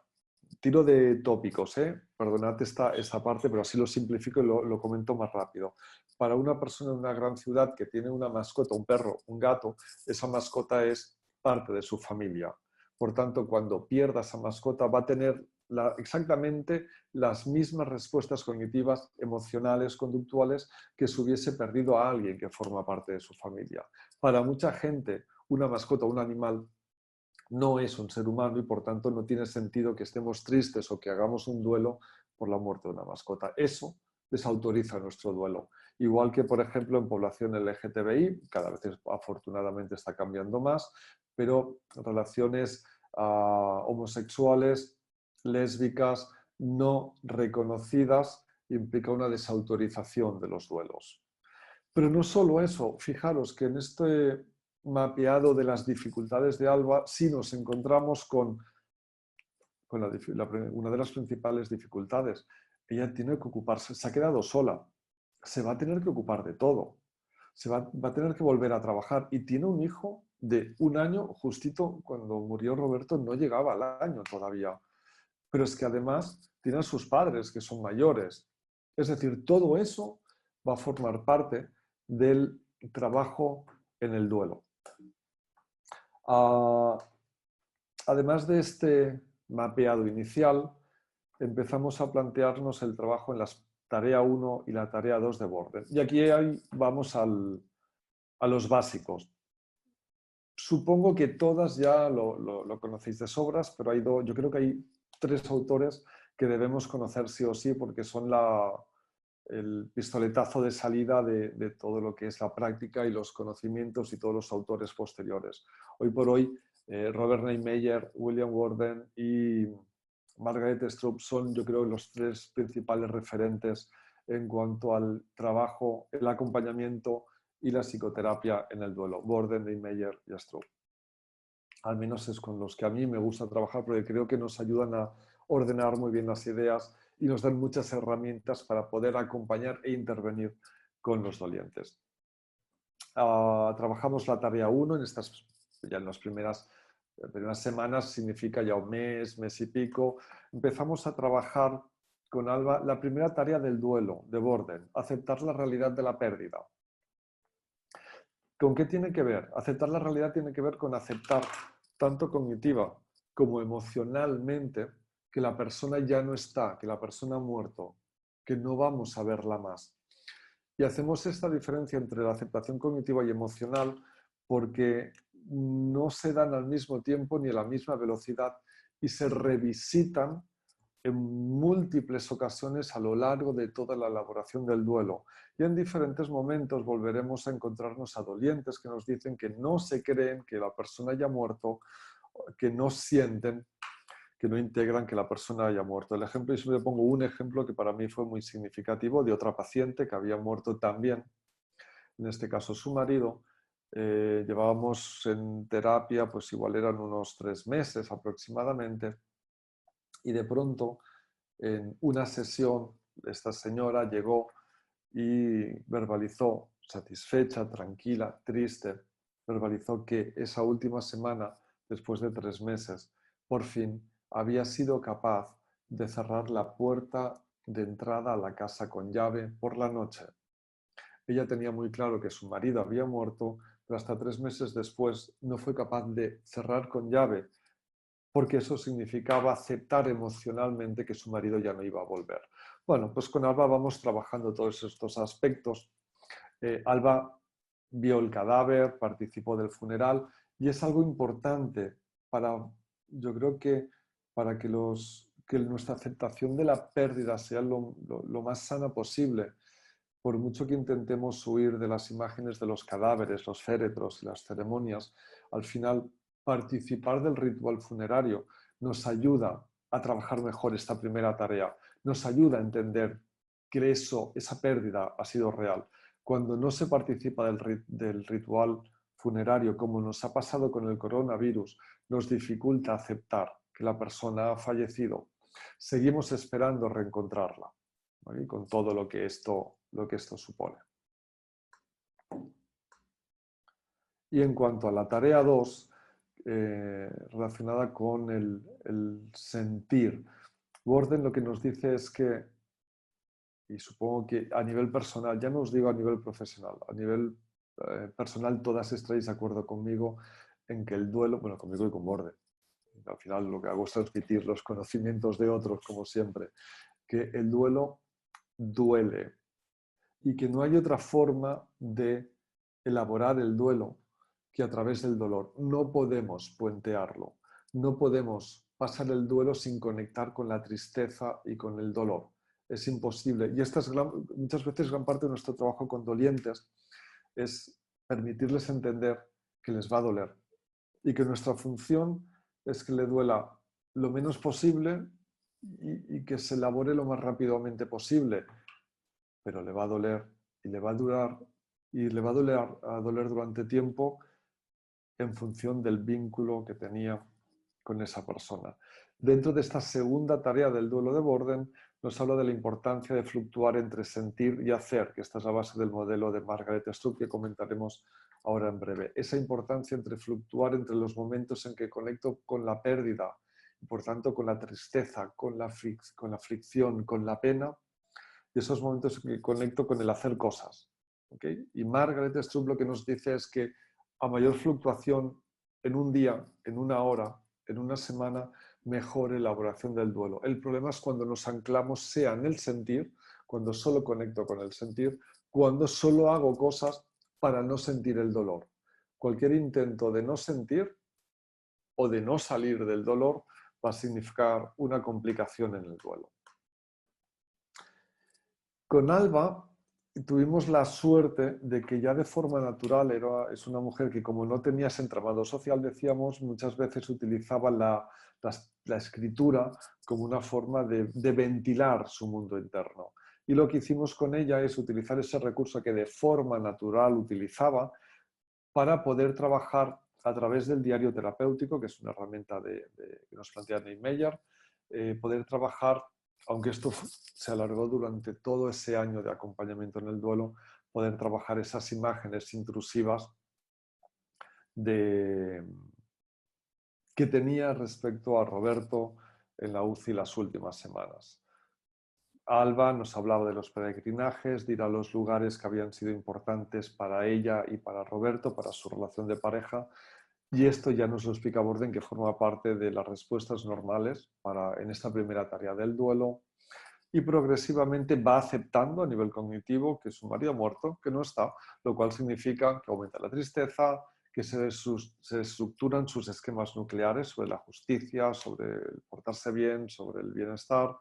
Tiro de tópicos, perdonad esta parte, pero así lo simplifico y lo comento más rápido. Para una persona en una gran ciudad que tiene una mascota, un perro, un gato, esa mascota es parte de su familia. Por tanto, cuando pierda esa mascota va a tener exactamente las mismas respuestas cognitivas, emocionales, conductuales que si hubiese perdido a alguien que forma parte de su familia. Para mucha gente, una mascota, un animal, no es un ser humano y por tanto no tiene sentido que estemos tristes o que hagamos un duelo por la muerte de una mascota. Eso desautoriza nuestro duelo. Igual que, por ejemplo, en población LGTBI, cada vez afortunadamente está cambiando más, pero relaciones homosexuales, lésbicas, no reconocidas, implica una desautorización de los duelos. Pero no solo eso, fijaros que en este mapeado de las dificultades de Alba sí nos encontramos con una de las principales dificultades. Ella tiene que ocuparse, se ha quedado sola, se va a tener que ocupar de todo, va a tener que volver a trabajar y tiene un hijo de 1 año, justito cuando murió Roberto no llegaba al año todavía. Pero es que además tiene a sus padres que son mayores. Es decir, todo eso va a formar parte del trabajo en el duelo. Además de este mapeado inicial, empezamos a plantearnos el trabajo en la tarea 1 y la tarea 2 de Borden. Y aquí vamos a los básicos. Supongo que todas ya lo conocéis de sobras, pero yo creo que hay 3 autores que debemos conocer sí o sí porque son el pistoletazo de salida de todo lo que es la práctica y los conocimientos y todos los autores posteriores. Hoy por hoy, Robert Neimeyer, William Worden y Margaret Stroop son, yo creo, los 3 principales referentes en cuanto al trabajo, el acompañamiento y la psicoterapia en el duelo. Worden, Neimeyer y Stroop. Al menos es con los que a mí me gusta trabajar porque creo que nos ayudan a ordenar muy bien las ideas y nos dan muchas herramientas para poder acompañar e intervenir con los dolientes. Trabajamos la tarea 1 ya en las primeras semanas, significa ya un mes y pico. Empezamos a trabajar con Alba la primera tarea del duelo, de Borden, aceptar la realidad de la pérdida. ¿Con qué tiene que ver? Aceptar la realidad tiene que ver con aceptar, tanto cognitiva como emocionalmente, que la persona ya no está, que la persona ha muerto, que no vamos a verla más. Y hacemos esta diferencia entre la aceptación cognitiva y emocional porque no se dan al mismo tiempo ni a la misma velocidad y se revisitan en múltiples ocasiones a lo largo de toda la elaboración del duelo. Y en diferentes momentos volveremos a encontrarnos a dolientes que nos dicen que no se creen que la persona haya muerto, que no sienten, que no integran que la persona haya muerto. El ejemplo, y siempre pongo un ejemplo que para mí fue muy significativo de otra paciente que había muerto también, en este caso su marido. Llevábamos en terapia, pues igual eran unos 3 meses aproximadamente, y de pronto en una sesión esta señora llegó y verbalizó, satisfecha, tranquila, triste, verbalizó que esa última semana, después de 3 meses, por fin había sido capaz de cerrar la puerta de entrada a la casa con llave por la noche. Ella tenía muy claro que su marido había muerto, pero hasta 3 meses después no fue capaz de cerrar con llave, porque eso significaba aceptar emocionalmente que su marido ya no iba a volver. Bueno, pues con Alba vamos trabajando todos estos aspectos. Alba vio el cadáver, participó del funeral y es algo importante para, yo creo que para que nuestra aceptación de la pérdida sea lo más sana posible. Por mucho que intentemos huir de las imágenes de los cadáveres, los féretros y las ceremonias, al final participar del ritual funerario nos ayuda a trabajar mejor esta primera tarea, nos ayuda a entender que esa pérdida ha sido real. Cuando no se participa del ritual funerario, como nos ha pasado con el coronavirus, nos dificulta aceptar que la persona ha fallecido. Seguimos esperando reencontrarla, ¿vale? Con todo lo que esto supone. Y en cuanto a la tarea 2, relacionada con el sentir, Borden lo que nos dice es que, y supongo que a nivel personal, ya no os digo a nivel profesional, a nivel personal todas estaréis de acuerdo conmigo en que el duelo, bueno, conmigo y con Borden, al final lo que hago es transmitir los conocimientos de otros, como siempre, que el duelo duele y que no hay otra forma de elaborar el duelo que a través del dolor. No podemos puentearlo, no podemos pasar el duelo sin conectar con la tristeza y con el dolor. Es imposible. Y esta es muchas veces gran parte de nuestro trabajo con dolientes es permitirles entender que les va a doler y que nuestra función es que le duela lo menos posible y que se elabore lo más rápidamente posible, pero le va a doler y le va a durar y le va a doler durante tiempo en función del vínculo que tenía con esa persona. Dentro de esta segunda tarea del duelo de Borden, nos habla de la importancia de fluctuar entre sentir y hacer, que esta es la base del modelo de Margaret Strupp que comentaremos ahora en breve. Esa importancia entre fluctuar entre los momentos en que conecto con la pérdida y por tanto con la tristeza, con la fricción, con la pena, y esos momentos en que conecto con el hacer cosas. ¿Okay? Y Margaret Strupp lo que nos dice es que a mayor fluctuación en un día, en una hora, en una semana, mejor elaboración del duelo. El problema es cuando nos anclamos sea en el sentir, cuando solo conecto con el sentir, cuando solo hago cosas para no sentir el dolor. Cualquier intento de no sentir o de no salir del dolor va a significar una complicación en el duelo. Con Alba tuvimos la suerte de que ya de forma natural es una mujer que, como no tenía ese entramado social, decíamos, muchas veces utilizaba la escritura como una forma de ventilar su mundo interno. Y lo que hicimos con ella es utilizar ese recurso que de forma natural utilizaba para poder trabajar a través del diario terapéutico, que es una herramienta que nos plantea Neymeyer, poder trabajar, aunque esto se alargó durante todo ese año de acompañamiento en el duelo, poder trabajar esas imágenes intrusivas que tenía respecto a Roberto en la UCI las últimas semanas. Alba nos hablaba de los peregrinajes, de ir a los lugares que habían sido importantes para ella y para Roberto, para su relación de pareja, y esto ya nos lo explica Borden, que forma parte de las respuestas normales en esta primera tarea del duelo, y progresivamente va aceptando a nivel cognitivo que su marido ha muerto, que no está, lo cual significa que aumenta la tristeza, que se estructuran sus esquemas nucleares sobre la justicia, sobre el portarse bien, sobre el bienestar.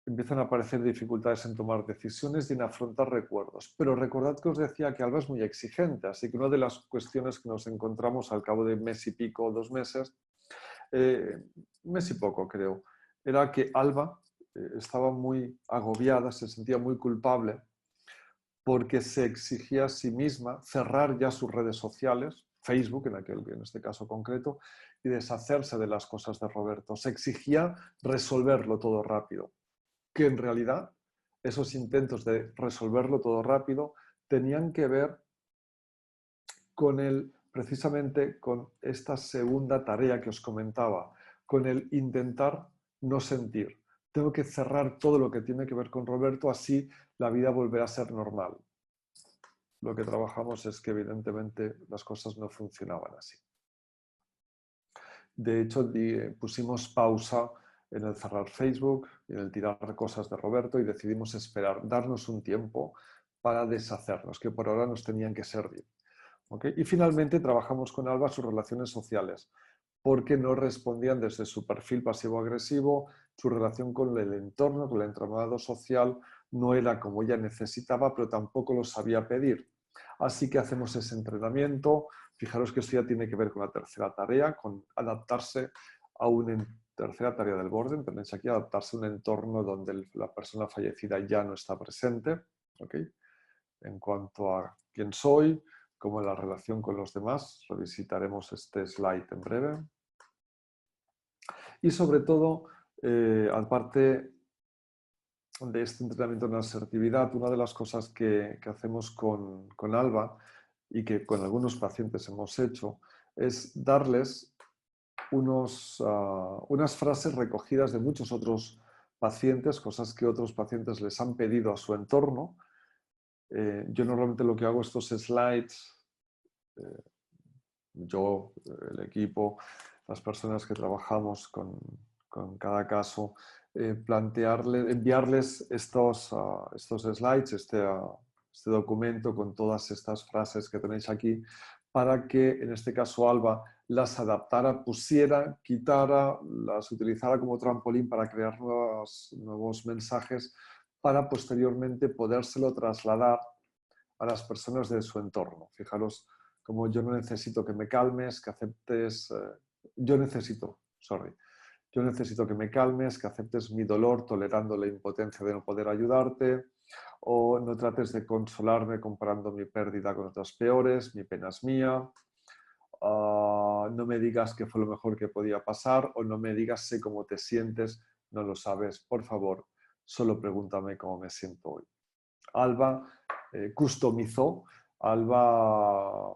Empiezan a aparecer dificultades en tomar decisiones y en afrontar recuerdos. Pero recordad que os decía que Alba es muy exigente, así que una de las cuestiones que nos encontramos al cabo de mes y pico o 2 meses, mes y poco creo, era que Alba estaba muy agobiada, se sentía muy culpable porque se exigía a sí misma cerrar ya sus redes sociales, Facebook en este caso concreto, y deshacerse de las cosas de Roberto. Se exigía resolverlo todo rápido, que en realidad esos intentos de resolverlo todo rápido tenían que ver con precisamente con esta segunda tarea que os comentaba, con el intentar no sentir. Tengo que cerrar todo lo que tiene que ver con Roberto, así la vida volverá a ser normal. Lo que trabajamos es que evidentemente las cosas no funcionaban así. De hecho, pusimos pausa en el cerrar Facebook y en el tirar cosas de Roberto y decidimos esperar, darnos un tiempo para deshacernos, que por ahora nos tenían que servir. ¿Okay? Y finalmente trabajamos con Alba sus relaciones sociales, porque no respondían desde su perfil pasivo-agresivo, su relación con el entorno, con el entramado social, no era como ella necesitaba, pero tampoco lo sabía pedir. Así que hacemos ese entrenamiento. Fijaros que esto ya tiene que ver con la tercera tarea, con adaptarse a una tercera tarea del Borden. Tenéis aquí adaptarse a un entorno donde la persona fallecida ya no está presente. ¿Okay? En cuanto a quién soy, como la relación con los demás, revisitaremos este slide en breve. Y sobre todo, aparte de este entrenamiento en asertividad, una de las cosas que hacemos con Alba y que con algunos pacientes hemos hecho es darles unas frases recogidas de muchos otros pacientes, cosas que otros pacientes les han pedido a su entorno. Yo normalmente lo que hago estos slides, yo, el equipo, las personas que trabajamos con cada caso, enviarles estos slides, este documento con todas estas frases que tenéis aquí, para que en este caso Alba las adaptara, pusiera, quitara, las utilizara como trampolín para crear nuevos mensajes para posteriormente podérselo trasladar a las personas de su entorno. Fijaros, como yo no necesito que me calmes, que aceptes, yo necesito que me calmes, que aceptes mi dolor tolerando la impotencia de no poder ayudarte, o no trates de consolarme comparando mi pérdida con otras peores, mi pena es mía, no me digas que fue lo mejor que podía pasar, o no me digas sé cómo te sientes, no lo sabes, por favor, solo pregúntame cómo me siento hoy. Alba customizó, Alba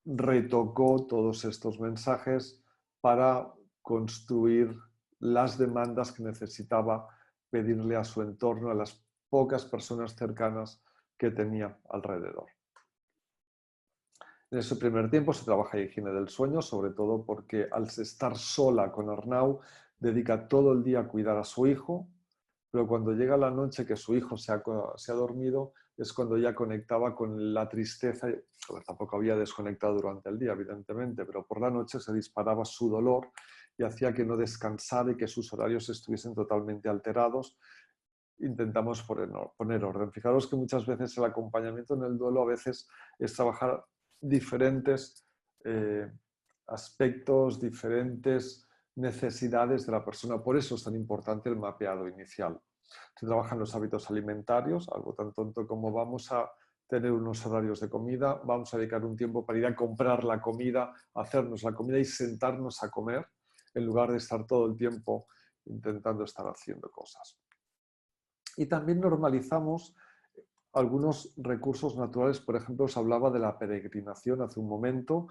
retocó todos estos mensajes para construir las demandas que necesitaba pedirle a su entorno, a las pocas personas cercanas que tenía alrededor. En ese primer tiempo se trabaja higiene del sueño, sobre todo porque al estar sola con Arnau, dedica todo el día a cuidar a su hijo, pero cuando llega la noche que su hijo se ha dormido, es cuando ya conectaba con la tristeza. Tampoco había desconectado durante el día, evidentemente, pero por la noche se disparaba su dolor y hacía que no descansara y que sus horarios estuviesen totalmente alterados. Intentamos poner orden. Fijaros que muchas veces el acompañamiento en el duelo a veces es trabajar diferentes aspectos, diferentes necesidades de la persona. Por eso es tan importante el mapeado inicial. Se trabajan los hábitos alimentarios, algo tan tonto como vamos a tener unos horarios de comida, vamos a dedicar un tiempo para ir a comprar la comida, hacernos la comida y sentarnos a comer, en lugar de estar todo el tiempo intentando estar haciendo cosas. Y también normalizamos algunos recursos naturales. Por ejemplo, os hablaba de la peregrinación hace un momento,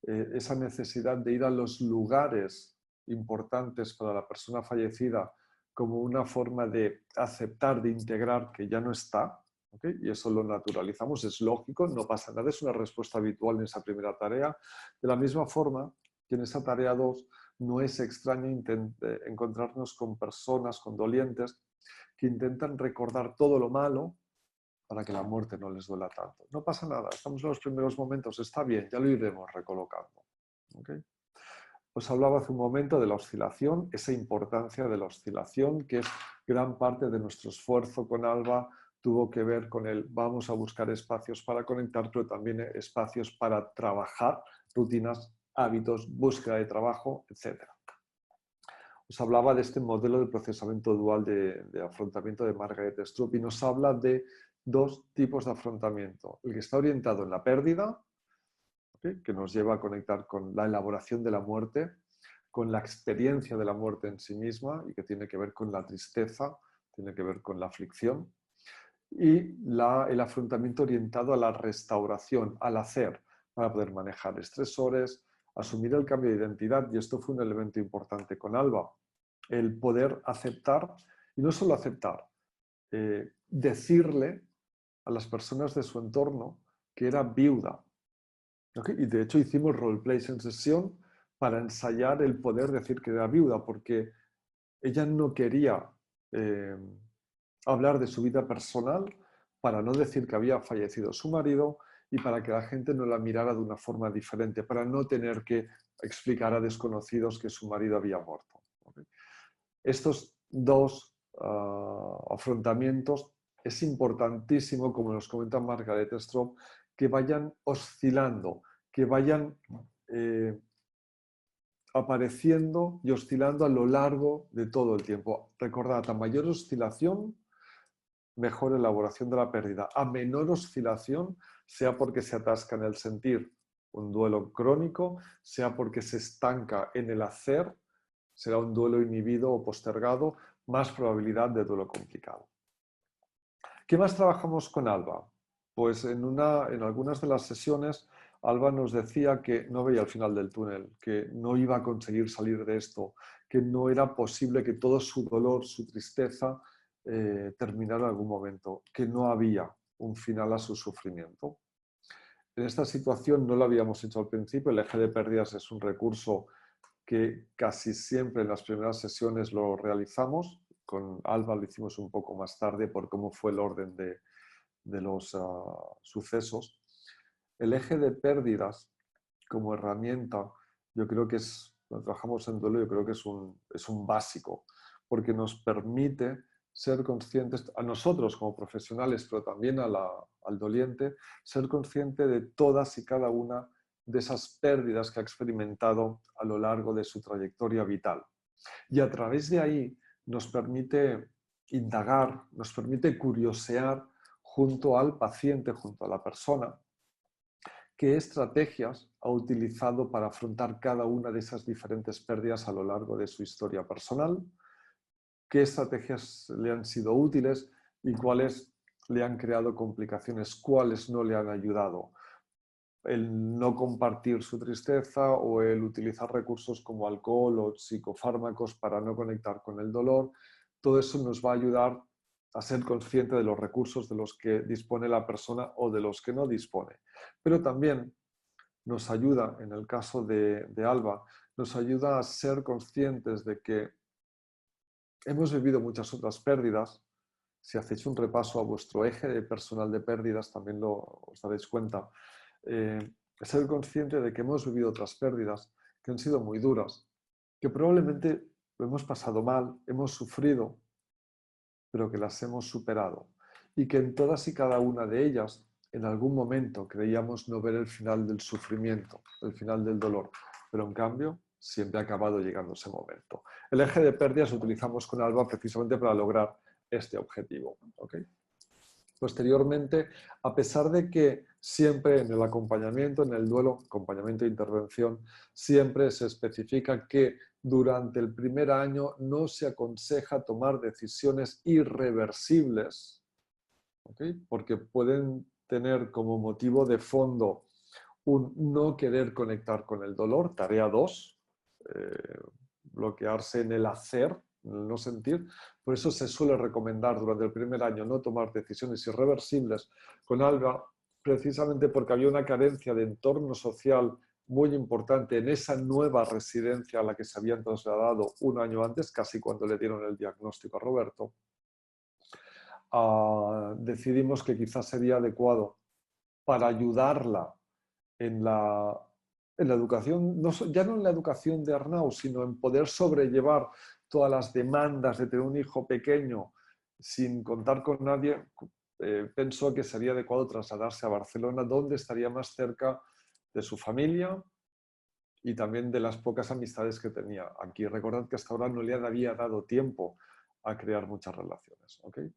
esa necesidad de ir a los lugares importantes para la persona fallecida como una forma de aceptar, de integrar que ya no está, ¿okay? Y eso lo naturalizamos, es lógico, no pasa nada, es una respuesta habitual en esa primera tarea. De la misma forma que en esa tarea 2 no es extraño encontrarnos con personas, con dolientes, que intentan recordar todo lo malo para que la muerte no les duela tanto. No pasa nada, estamos en los primeros momentos, está bien, ya lo iremos recolocando. ¿Okay? Os hablaba hace un momento de la oscilación, esa importancia de la oscilación, que es gran parte de nuestro esfuerzo con Alba, tuvo que ver con el vamos a buscar espacios para conectar, pero también espacios para trabajar, rutinas, hábitos, búsqueda de trabajo, etc. Os hablaba de este modelo de procesamiento dual de afrontamiento de Margaret Stroop y nos habla de dos tipos de afrontamiento. El que está orientado en la pérdida, ¿okay? Que nos lleva a conectar con la elaboración de la muerte, con la experiencia de la muerte en sí misma y que tiene que ver con la tristeza, tiene que ver con la aflicción. y el afrontamiento orientado a la restauración, al hacer, para poder manejar estresores, asumir el cambio de identidad, y esto fue un elemento importante con Alba, el poder aceptar, y no solo aceptar, decirle a las personas de su entorno que era viuda. ¿Okay? Y de hecho hicimos roleplays en sesión para ensayar el poder decir que era viuda, porque ella no quería eh, hablar de su vida personal para no decir que había fallecido su marido y para que la gente no la mirara de una forma diferente, para no tener que explicar a desconocidos que su marido había muerto. ¿Okay? Estos dos afrontamientos es importantísimo, como nos comenta Margaret Stroop, que vayan oscilando, que vayan apareciendo y oscilando a lo largo de todo el tiempo. Recordad, a mayor oscilación, mejor elaboración de la pérdida. A menor oscilación, sea porque se atasca en el sentir, un duelo crónico, sea porque se estanca en el hacer, será un duelo inhibido o postergado, más probabilidad de duelo complicado. ¿Qué más trabajamos con Alba? Pues en algunas de las sesiones Alba nos decía que no veía el final del túnel, que no iba a conseguir salir de esto, que no era posible que todo su dolor, su tristeza terminara en algún momento, que no había un final a su sufrimiento. En esta situación no lo habíamos hecho al principio, el eje de pérdidas es un recurso que casi siempre en las primeras sesiones lo realizamos. Con Alba lo hicimos un poco más tarde por cómo fue el orden de los sucesos. El eje de pérdidas como herramienta, yo creo que cuando trabajamos en duelo, yo creo que es un básico, porque nos permite ser conscientes, a nosotros como profesionales, pero también al doliente, ser consciente de todas y cada una de esas pérdidas que ha experimentado a lo largo de su trayectoria vital. Y a través de ahí nos permite indagar, nos permite curiosear junto al paciente, junto a la persona, qué estrategias ha utilizado para afrontar cada una de esas diferentes pérdidas a lo largo de su historia personal, qué estrategias le han sido útiles y cuáles le han creado complicaciones, cuáles no le han ayudado. El no compartir su tristeza o el utilizar recursos como alcohol o psicofármacos para no conectar con el dolor, todo eso nos va a ayudar a ser consciente de los recursos de los que dispone la persona o de los que no dispone. Pero también nos ayuda, en el caso de Alba, nos ayuda a ser conscientes de que hemos vivido muchas otras pérdidas. Si hacéis un repaso a vuestro eje personal de pérdidas, también os daréis cuenta. Ser consciente de que hemos vivido otras pérdidas que han sido muy duras, que probablemente lo hemos pasado mal, hemos sufrido, pero que las hemos superado. Y que en todas y cada una de ellas, en algún momento creíamos no ver el final del sufrimiento, el final del dolor, pero en cambio siempre ha acabado llegando ese momento. El eje de pérdidas lo utilizamos con Alba precisamente para lograr este objetivo. ¿Okay? Posteriormente, a pesar de que siempre en el acompañamiento, en el duelo, acompañamiento e intervención, siempre se especifica que durante el primer año no se aconseja tomar decisiones irreversibles, ¿okay? Porque pueden tener como motivo de fondo un no querer conectar con el dolor, tarea 2, bloquearse en el hacer, en el no sentir. Por eso se suele recomendar durante el primer año no tomar decisiones irreversibles con Alba, precisamente porque había una carencia de entorno social muy importante en esa nueva residencia a la que se habían trasladado un año antes, casi cuando le dieron el diagnóstico a Roberto. Decidimos que quizás sería adecuado para ayudarla en la educación, ya no en la educación de Arnau, sino en poder sobrellevar todas las demandas de tener un hijo pequeño sin contar con nadie, pensó que sería adecuado trasladarse a Barcelona, donde estaría más cerca de su familia y también de las pocas amistades que tenía. Aquí recordad que hasta ahora no le había dado tiempo a crear muchas relaciones. ¿Okay?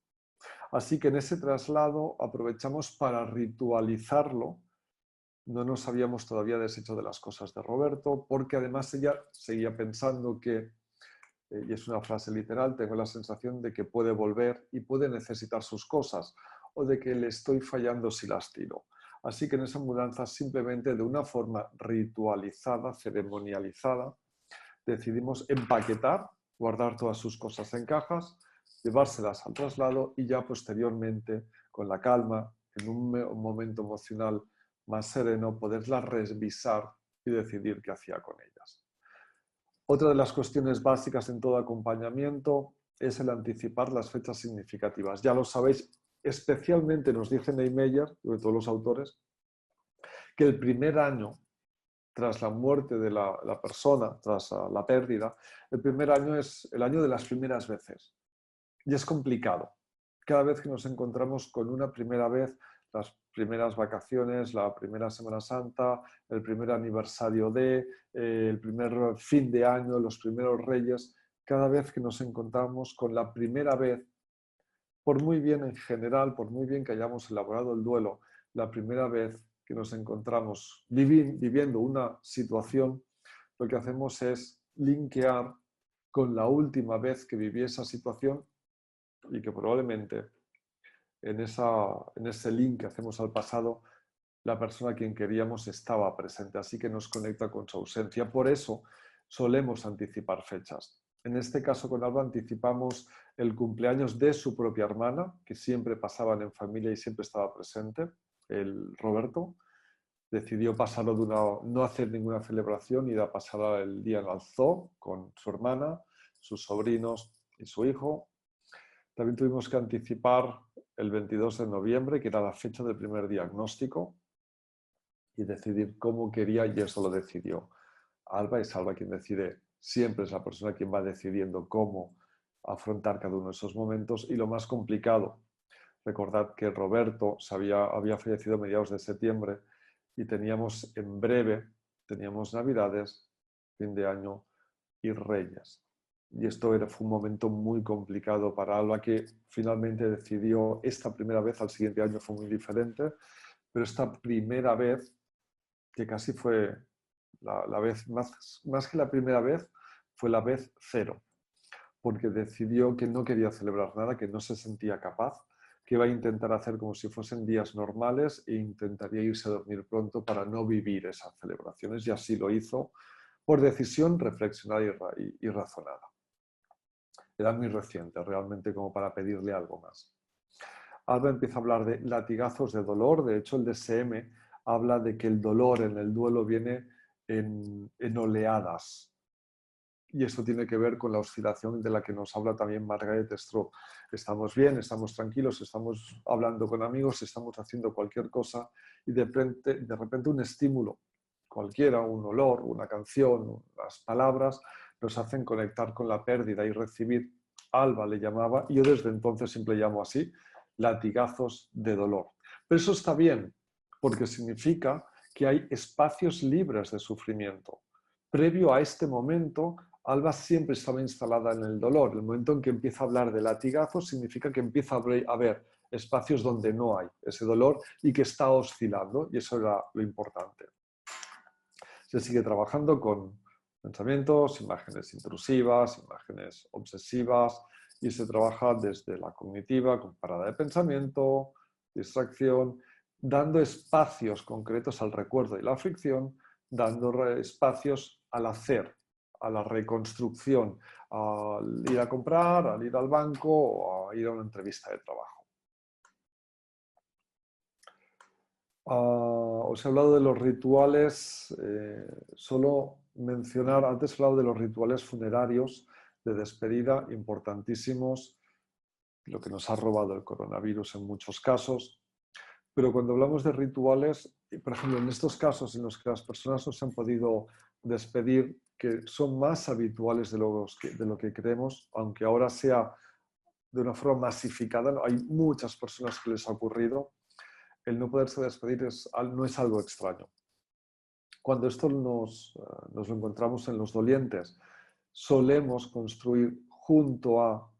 Así que en ese traslado aprovechamos para ritualizarlo. No nos habíamos todavía deshecho de las cosas de Roberto, porque además ella seguía pensando que, y es una frase literal, tengo la sensación de que puede volver y puede necesitar sus cosas. o de que le estoy fallando si las tiro. Así que en esa mudanza, simplemente de una forma ritualizada, ceremonializada, decidimos empaquetar, guardar todas sus cosas en cajas, llevárselas al traslado y ya posteriormente, con la calma, en un momento emocional más sereno, poderlas revisar y decidir qué hacía con ellas. Otra de las cuestiones básicas en todo acompañamiento es el anticipar las fechas significativas. Ya lo sabéis, especialmente nos dice Neymeyer, sobre todo los autores, que el primer año tras la muerte de la persona, tras la pérdida, el primer año es el año de las primeras veces. Y es complicado. Cada vez que nos encontramos con una primera vez, las primeras vacaciones, la primera Semana Santa, el primer aniversario el primer fin de año, los primeros Reyes, cada vez que nos encontramos con la primera vez, por muy bien en general, por muy bien que hayamos elaborado el duelo, la primera vez que nos encontramos viviendo una situación, lo que hacemos es linkear con la última vez que viví esa situación y que probablemente en ese link que hacemos al pasado, la persona a quien queríamos estaba presente, así que nos conecta con su ausencia. Por eso solemos anticipar fechas. En este caso con Alba anticipamos el cumpleaños de su propia hermana, que siempre pasaban en familia y siempre estaba presente, el Roberto. Decidió pasarlo no hacer ninguna celebración y a pasar el día en el zoo con su hermana, sus sobrinos y su hijo. También tuvimos que anticipar el 22 de noviembre, que era la fecha del primer diagnóstico, y decidir cómo quería, y eso lo decidió Alba. Es Alba quien decide, siempre es la persona quien va decidiendo cómo afrontar cada uno de esos momentos. Y lo más complicado, recordad que Roberto había fallecido a mediados de septiembre y teníamos en breve, teníamos Navidades, fin de año y Reyes. Y esto fue un momento muy complicado para Alba, que finalmente decidió esta primera vez, al siguiente año fue muy diferente, pero esta primera vez, que casi fue la vez, más que la primera vez, fue la vez cero, porque decidió que no quería celebrar nada, que no se sentía capaz, que iba a intentar hacer como si fuesen días normales e intentaría irse a dormir pronto para no vivir esas celebraciones, y así lo hizo por decisión reflexionada y razonada. Era muy reciente, realmente, como para pedirle algo más. Alba empieza a hablar de latigazos de dolor. De hecho, el DSM habla de que el dolor en el duelo viene en oleadas. Y esto tiene que ver con la oscilación de la que nos habla también Margaret Stroop. Estamos bien, estamos tranquilos, estamos hablando con amigos, estamos haciendo cualquier cosa y de repente un estímulo, cualquiera, un olor, una canción, las palabras, nos hacen conectar con la pérdida y recibir, Alba le llamaba, y yo desde entonces siempre llamo así, latigazos de dolor. Pero eso está bien, porque significa que hay espacios libres de sufrimiento. Previo a este momento, Alba siempre estaba instalada en el dolor. El momento en que empieza a hablar de latigazos significa que empieza a haber espacios donde no hay ese dolor y que está oscilando, y eso era lo importante. Se sigue trabajando con pensamientos, imágenes intrusivas, imágenes obsesivas, y se trabaja desde la cognitiva, con parada de pensamiento, distracción, dando espacios concretos al recuerdo y la fricción, dando espacios al hacer, a la reconstrucción, al ir a comprar, al ir al banco o a ir a una entrevista de trabajo. Os he hablado de los rituales, solo mencionar, antes he hablado de los rituales funerarios de despedida, importantísimos, lo que nos ha robado el coronavirus en muchos casos, pero cuando hablamos de rituales, por ejemplo, en estos casos en los que las personas no se han podido despedir, que son más habituales de lo que creemos, aunque ahora sea de una forma masificada, hay muchas personas que les ha ocurrido, el no poderse despedir no es algo extraño. Cuando esto nos lo encontramos en los dolientes, solemos construir junto a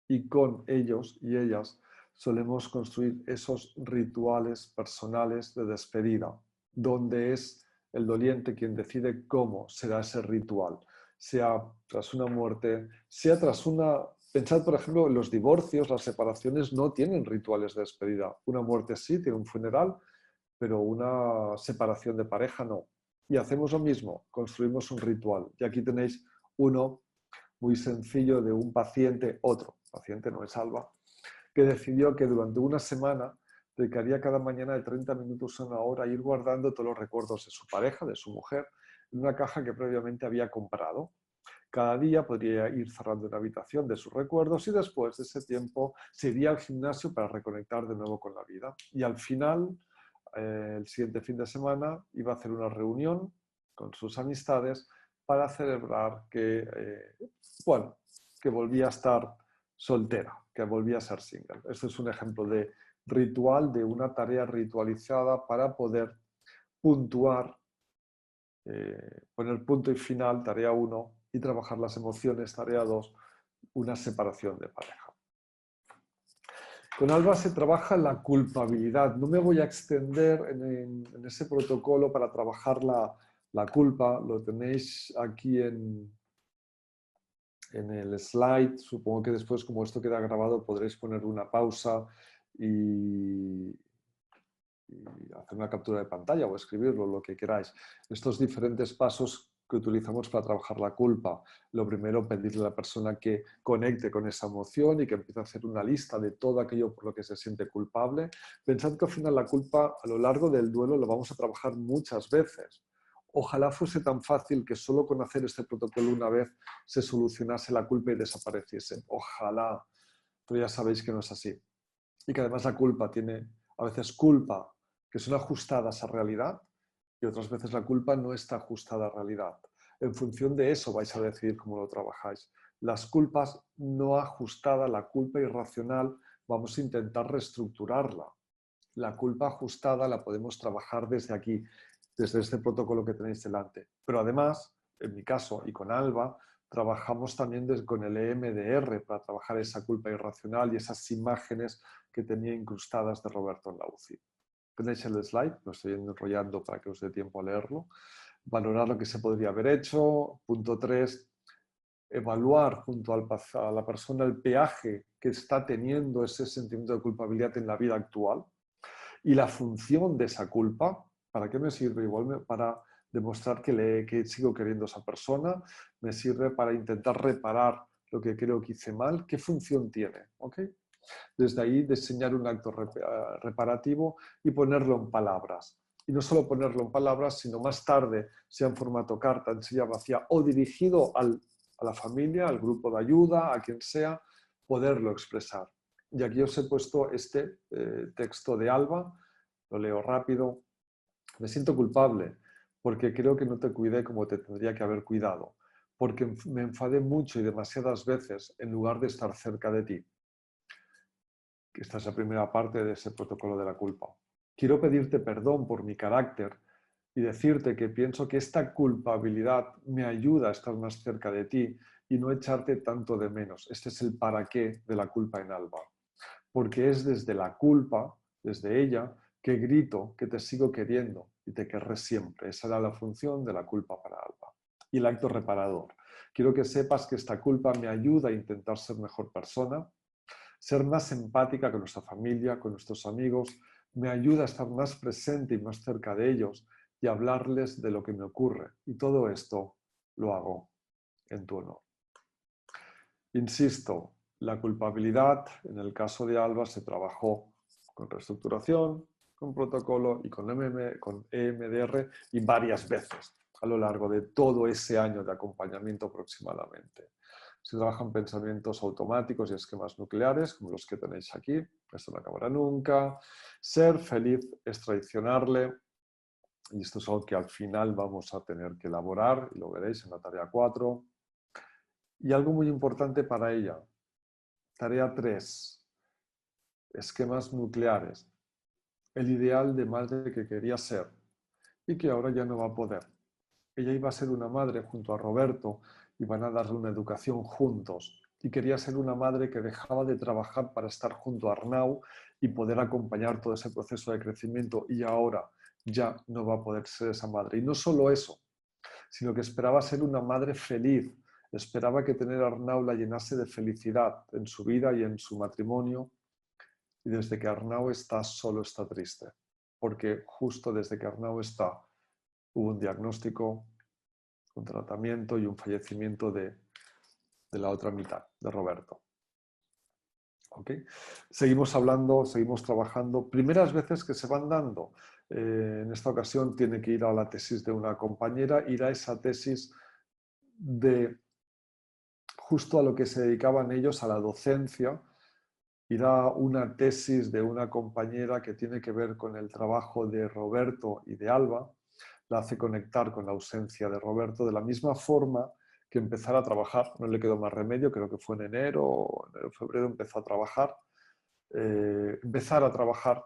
y con ellos y ellas, solemos construir esos rituales personales de despedida, donde es el doliente quien decide cómo será ese ritual, sea tras una muerte, sea tras una Pensad, por ejemplo, los divorcios, las separaciones no tienen rituales de despedida. Una muerte sí, tiene un funeral, pero una separación de pareja no. Y hacemos lo mismo, construimos un ritual. Y aquí tenéis uno muy sencillo de un paciente, otro paciente, no es Alba, que decidió que durante una semana dedicaría cada mañana de 30 minutos a una hora a ir guardando todos los recuerdos de su pareja, de su mujer, en una caja que previamente había comprado. Cada día podría ir cerrando una habitación de sus recuerdos y después de ese tiempo se iría al gimnasio para reconectar de nuevo con la vida. Y al final, el siguiente fin de semana, iba a hacer una reunión con sus amistades para celebrar bueno, que volvía a estar soltera, que volvía a ser single. Esto es un ejemplo de ritual, de una tarea ritualizada para poder puntuar, poner punto y final, tarea 1, y trabajar las emociones, tarea 2, una separación de pareja. Con Alba se trabaja la culpabilidad. No me voy a extender en ese protocolo para trabajar la culpa. Lo tenéis aquí en el slide. Supongo que después, como esto queda grabado, podréis poner una pausa y hacer una captura de pantalla o escribirlo, lo que queráis. Estos diferentes pasos que utilizamos para trabajar la culpa. Lo primero, pedirle a la persona que conecte con esa emoción y que empiece a hacer una lista de todo aquello por lo que se siente culpable. Pensad que al final la culpa a lo largo del duelo lo vamos a trabajar muchas veces. Ojalá fuese tan fácil que solo con hacer este protocolo una vez se solucionase la culpa y desapareciese. Ojalá, pero ya sabéis que no es así. Y que además la culpa tiene a veces culpa que son ajustadas a realidad y otras veces la culpa no está ajustada a realidad. En función de eso vais a decidir cómo lo trabajáis. Las culpas no ajustadas, la culpa irracional, vamos a intentar reestructurarla. La culpa ajustada la podemos trabajar desde aquí, desde este protocolo que tenéis delante. Pero además, en mi caso y con Alba, trabajamos también con el EMDR para trabajar esa culpa irracional y esas imágenes que tenía incrustadas de Roberto en la UCI. Tenéis el slide, lo estoy enrollando para que os dé tiempo a leerlo. Valorar lo que se podría haber hecho. Punto 3, evaluar junto a la persona el peaje que está teniendo ese sentimiento de culpabilidad en la vida actual y la función de esa culpa. ¿Para qué me sirve? Igual para demostrar que sigo queriendo a esa persona, me sirve para intentar reparar lo que creo que hice mal. ¿Qué función tiene? ¿Okay? Desde ahí diseñar un acto reparativo y ponerlo en palabras. Y no solo ponerlo en palabras, sino más tarde, sea en formato carta, en silla vacía o dirigido a la familia, al grupo de ayuda, a quien sea, poderlo expresar. Y aquí os he puesto este texto de Alba, lo leo rápido. Me siento culpable porque creo que no te cuidé como te tendría que haber cuidado, porque me enfadé mucho y demasiadas veces en lugar de estar cerca de ti. Esta es la primera parte de ese protocolo de la culpa. Quiero pedirte perdón por mi carácter y decirte que pienso que esta culpabilidad me ayuda a estar más cerca de ti y no echarte tanto de menos. Este es el para qué de la culpa en Alba. Porque es desde la culpa, desde ella, que grito que te sigo queriendo y te querré siempre. Esa era la función de la culpa para Alba. Y el acto reparador. Quiero que sepas que esta culpa me ayuda a intentar ser mejor persona, ser más empática con nuestra familia, con nuestros amigos, me ayuda a estar más presente y más cerca de ellos y hablarles de lo que me ocurre. Y todo esto lo hago en tu honor. Insisto, la culpabilidad, en el caso de Alba, se trabajó con reestructuración, con protocolo y con EMDR y varias veces a lo largo de todo ese año de acompañamiento aproximadamente. Se trabajan pensamientos automáticos y esquemas nucleares, como los que tenéis aquí. Esto no acabará nunca. Ser feliz es traicionarle. Y esto es algo que al final vamos a tener que elaborar, y lo veréis en la tarea 4. Y algo muy importante para ella. Tarea 3. Esquemas nucleares. El ideal de madre que quería ser y que ahora ya no va a poder. Ella iba a ser una madre junto a Roberto y van a darle una educación juntos. Y quería ser una madre que dejaba de trabajar para estar junto a Arnau y poder acompañar todo ese proceso de crecimiento y ahora ya no va a poder ser esa madre. Y no solo eso, sino que esperaba ser una madre feliz Esperaba que tener a Arnau la llenase de felicidad en su vida y en su matrimonio. Y desde que Arnau está, solo está triste. Porque justo desde que Arnau está, hubo un diagnóstico, un tratamiento y un fallecimiento de la otra mitad, de Roberto. ¿Okay? Seguimos hablando, seguimos trabajando. Primeras veces que se van dando. En esta ocasión tiene que ir a la tesis de una compañera, ir a esa tesis de justo a lo que se dedicaban ellos, a la docencia. Ir a una tesis de una compañera que tiene que ver con el trabajo de Roberto y de Alba. La hace conectar con la ausencia de Roberto de la misma forma que empezar a trabajar. No le quedó más remedio, creo que fue en enero o febrero empezó a trabajar. Empezar a trabajar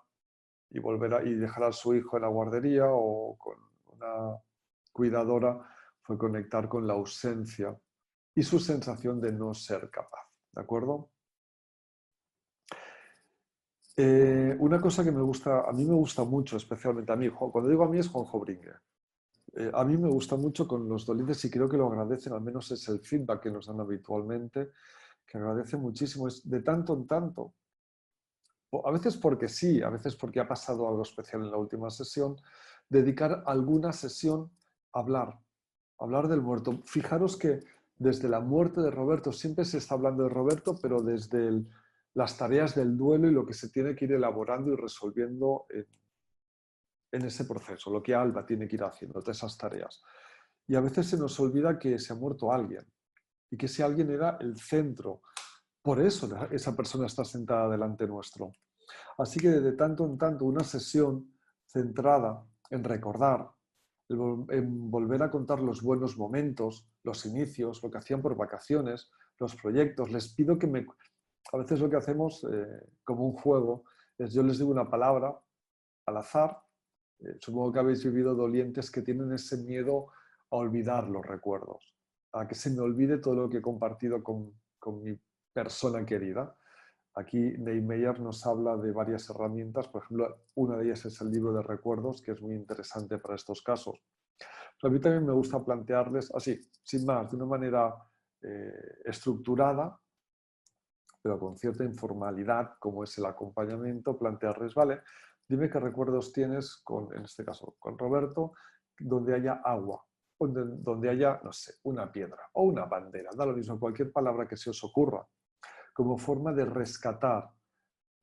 y volver y dejar a su hijo en la guardería o con una cuidadora fue conectar con la ausencia y su sensación de no ser capaz. ¿De acuerdo? Una cosa que me gusta, a mí me gusta mucho, especialmente a mí, cuando digo a mí es Juanjo Bringue. A mí me gusta mucho con los dolientes y creo que lo agradecen, al menos es el feedback que nos dan habitualmente, que agradece muchísimo, es de tanto en tanto. A veces porque sí, a veces porque ha pasado algo especial en la última sesión, dedicar alguna sesión a hablar del muerto. Fijaros que desde la muerte de Roberto siempre se está hablando de Roberto, pero desde las tareas del duelo y lo que se tiene que ir elaborando y resolviendo en ese proceso, lo que Alba tiene que ir haciendo, todas esas tareas. Y a veces se nos olvida que se ha muerto alguien y que ese alguien era el centro. Por eso esa persona está sentada delante nuestro. Así que de tanto en tanto una sesión centrada en recordar, en volver a contar los buenos momentos, los inicios, lo que hacían por vacaciones, los proyectos. Les pido que me... A veces lo que hacemos como un juego es yo les digo una palabra al azar. Supongo que habéis vivido dolientes que tienen ese miedo a olvidar los recuerdos, a que se me olvide todo lo que he compartido con mi persona querida. Aquí Neymeyer nos habla de varias herramientas, por ejemplo, una de ellas es el libro de recuerdos, que es muy interesante para estos casos. Pero a mí también me gusta plantearles, así, sin más, de una manera estructurada, pero con cierta informalidad, como es el acompañamiento, plantearles, vale, dime qué recuerdos tienes con, en este caso, con Roberto, donde haya agua, donde haya, no sé, una piedra o una bandera, da lo mismo, cualquier palabra que se os ocurra, como forma de rescatar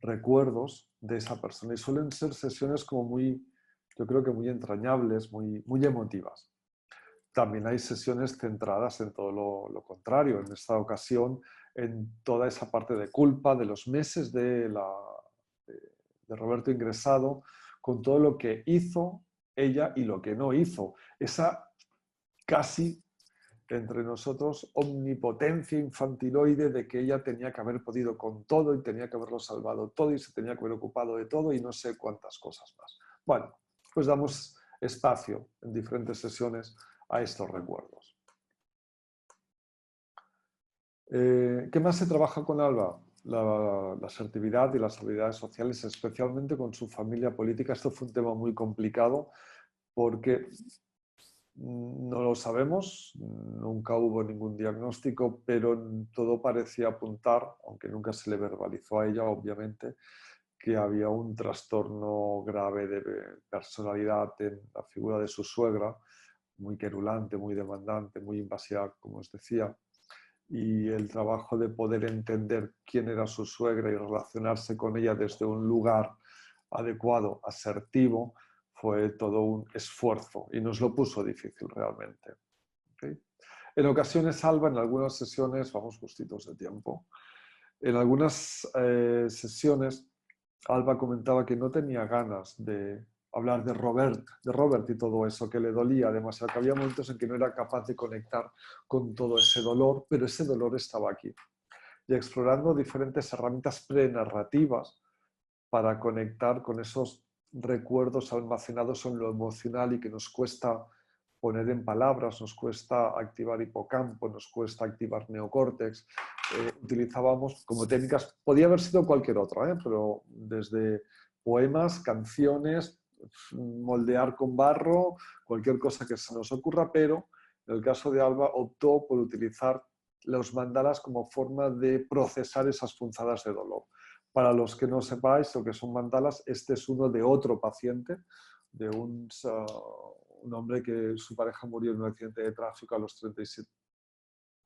recuerdos de esa persona. Y suelen ser sesiones como muy, yo creo que muy entrañables, muy emotivas. También hay sesiones centradas en todo lo contrario. En esta ocasión, en toda esa parte de culpa, de los meses de Roberto ingresado, con todo lo que hizo ella y lo que no hizo. Esa casi entre nosotros omnipotencia infantiloide de que ella tenía que haber podido con todo y tenía que haberlo salvado todo y se tenía que haber ocupado de todo y no sé cuántas cosas más. Bueno, pues damos espacio en diferentes sesiones a estos recuerdos. ¿Qué más se trabaja con Alba? La asertividad y las habilidades sociales, especialmente con su familia política. Esto fue un tema muy complicado porque no lo sabemos, nunca hubo ningún diagnóstico, pero todo parecía apuntar, aunque nunca se le verbalizó a ella, obviamente, que había un trastorno grave de personalidad en la figura de su suegra, muy querulante, muy demandante, muy invasiva, como os decía, y el trabajo de poder entender quién era su suegra y relacionarse con ella desde un lugar adecuado, asertivo, fue todo un esfuerzo y nos lo puso difícil realmente. ¿Okay? En ocasiones, Alba, en algunas sesiones, vamos justitos de tiempo, en algunas sesiones, Alba comentaba que no tenía ganas de hablar de Robert y todo eso, que le dolía demasiado, que había momentos en que no era capaz de conectar con todo ese dolor, pero ese dolor estaba aquí. Y explorando diferentes herramientas prenarrativas para conectar con esos recuerdos almacenados en lo emocional y que nos cuesta poner en palabras, nos cuesta activar hipocampo, nos cuesta activar neocórtex. Utilizábamos como técnicas, podía haber sido cualquier otra, pero desde poemas, canciones, moldear con barro, cualquier cosa que se nos ocurra, pero En el caso de Alba optó por utilizar los mandalas como forma de procesar esas punzadas de dolor. Para los que no sepáis lo que son mandalas, este es uno de otro paciente, de un hombre que su pareja murió en un accidente de tráfico a los 37.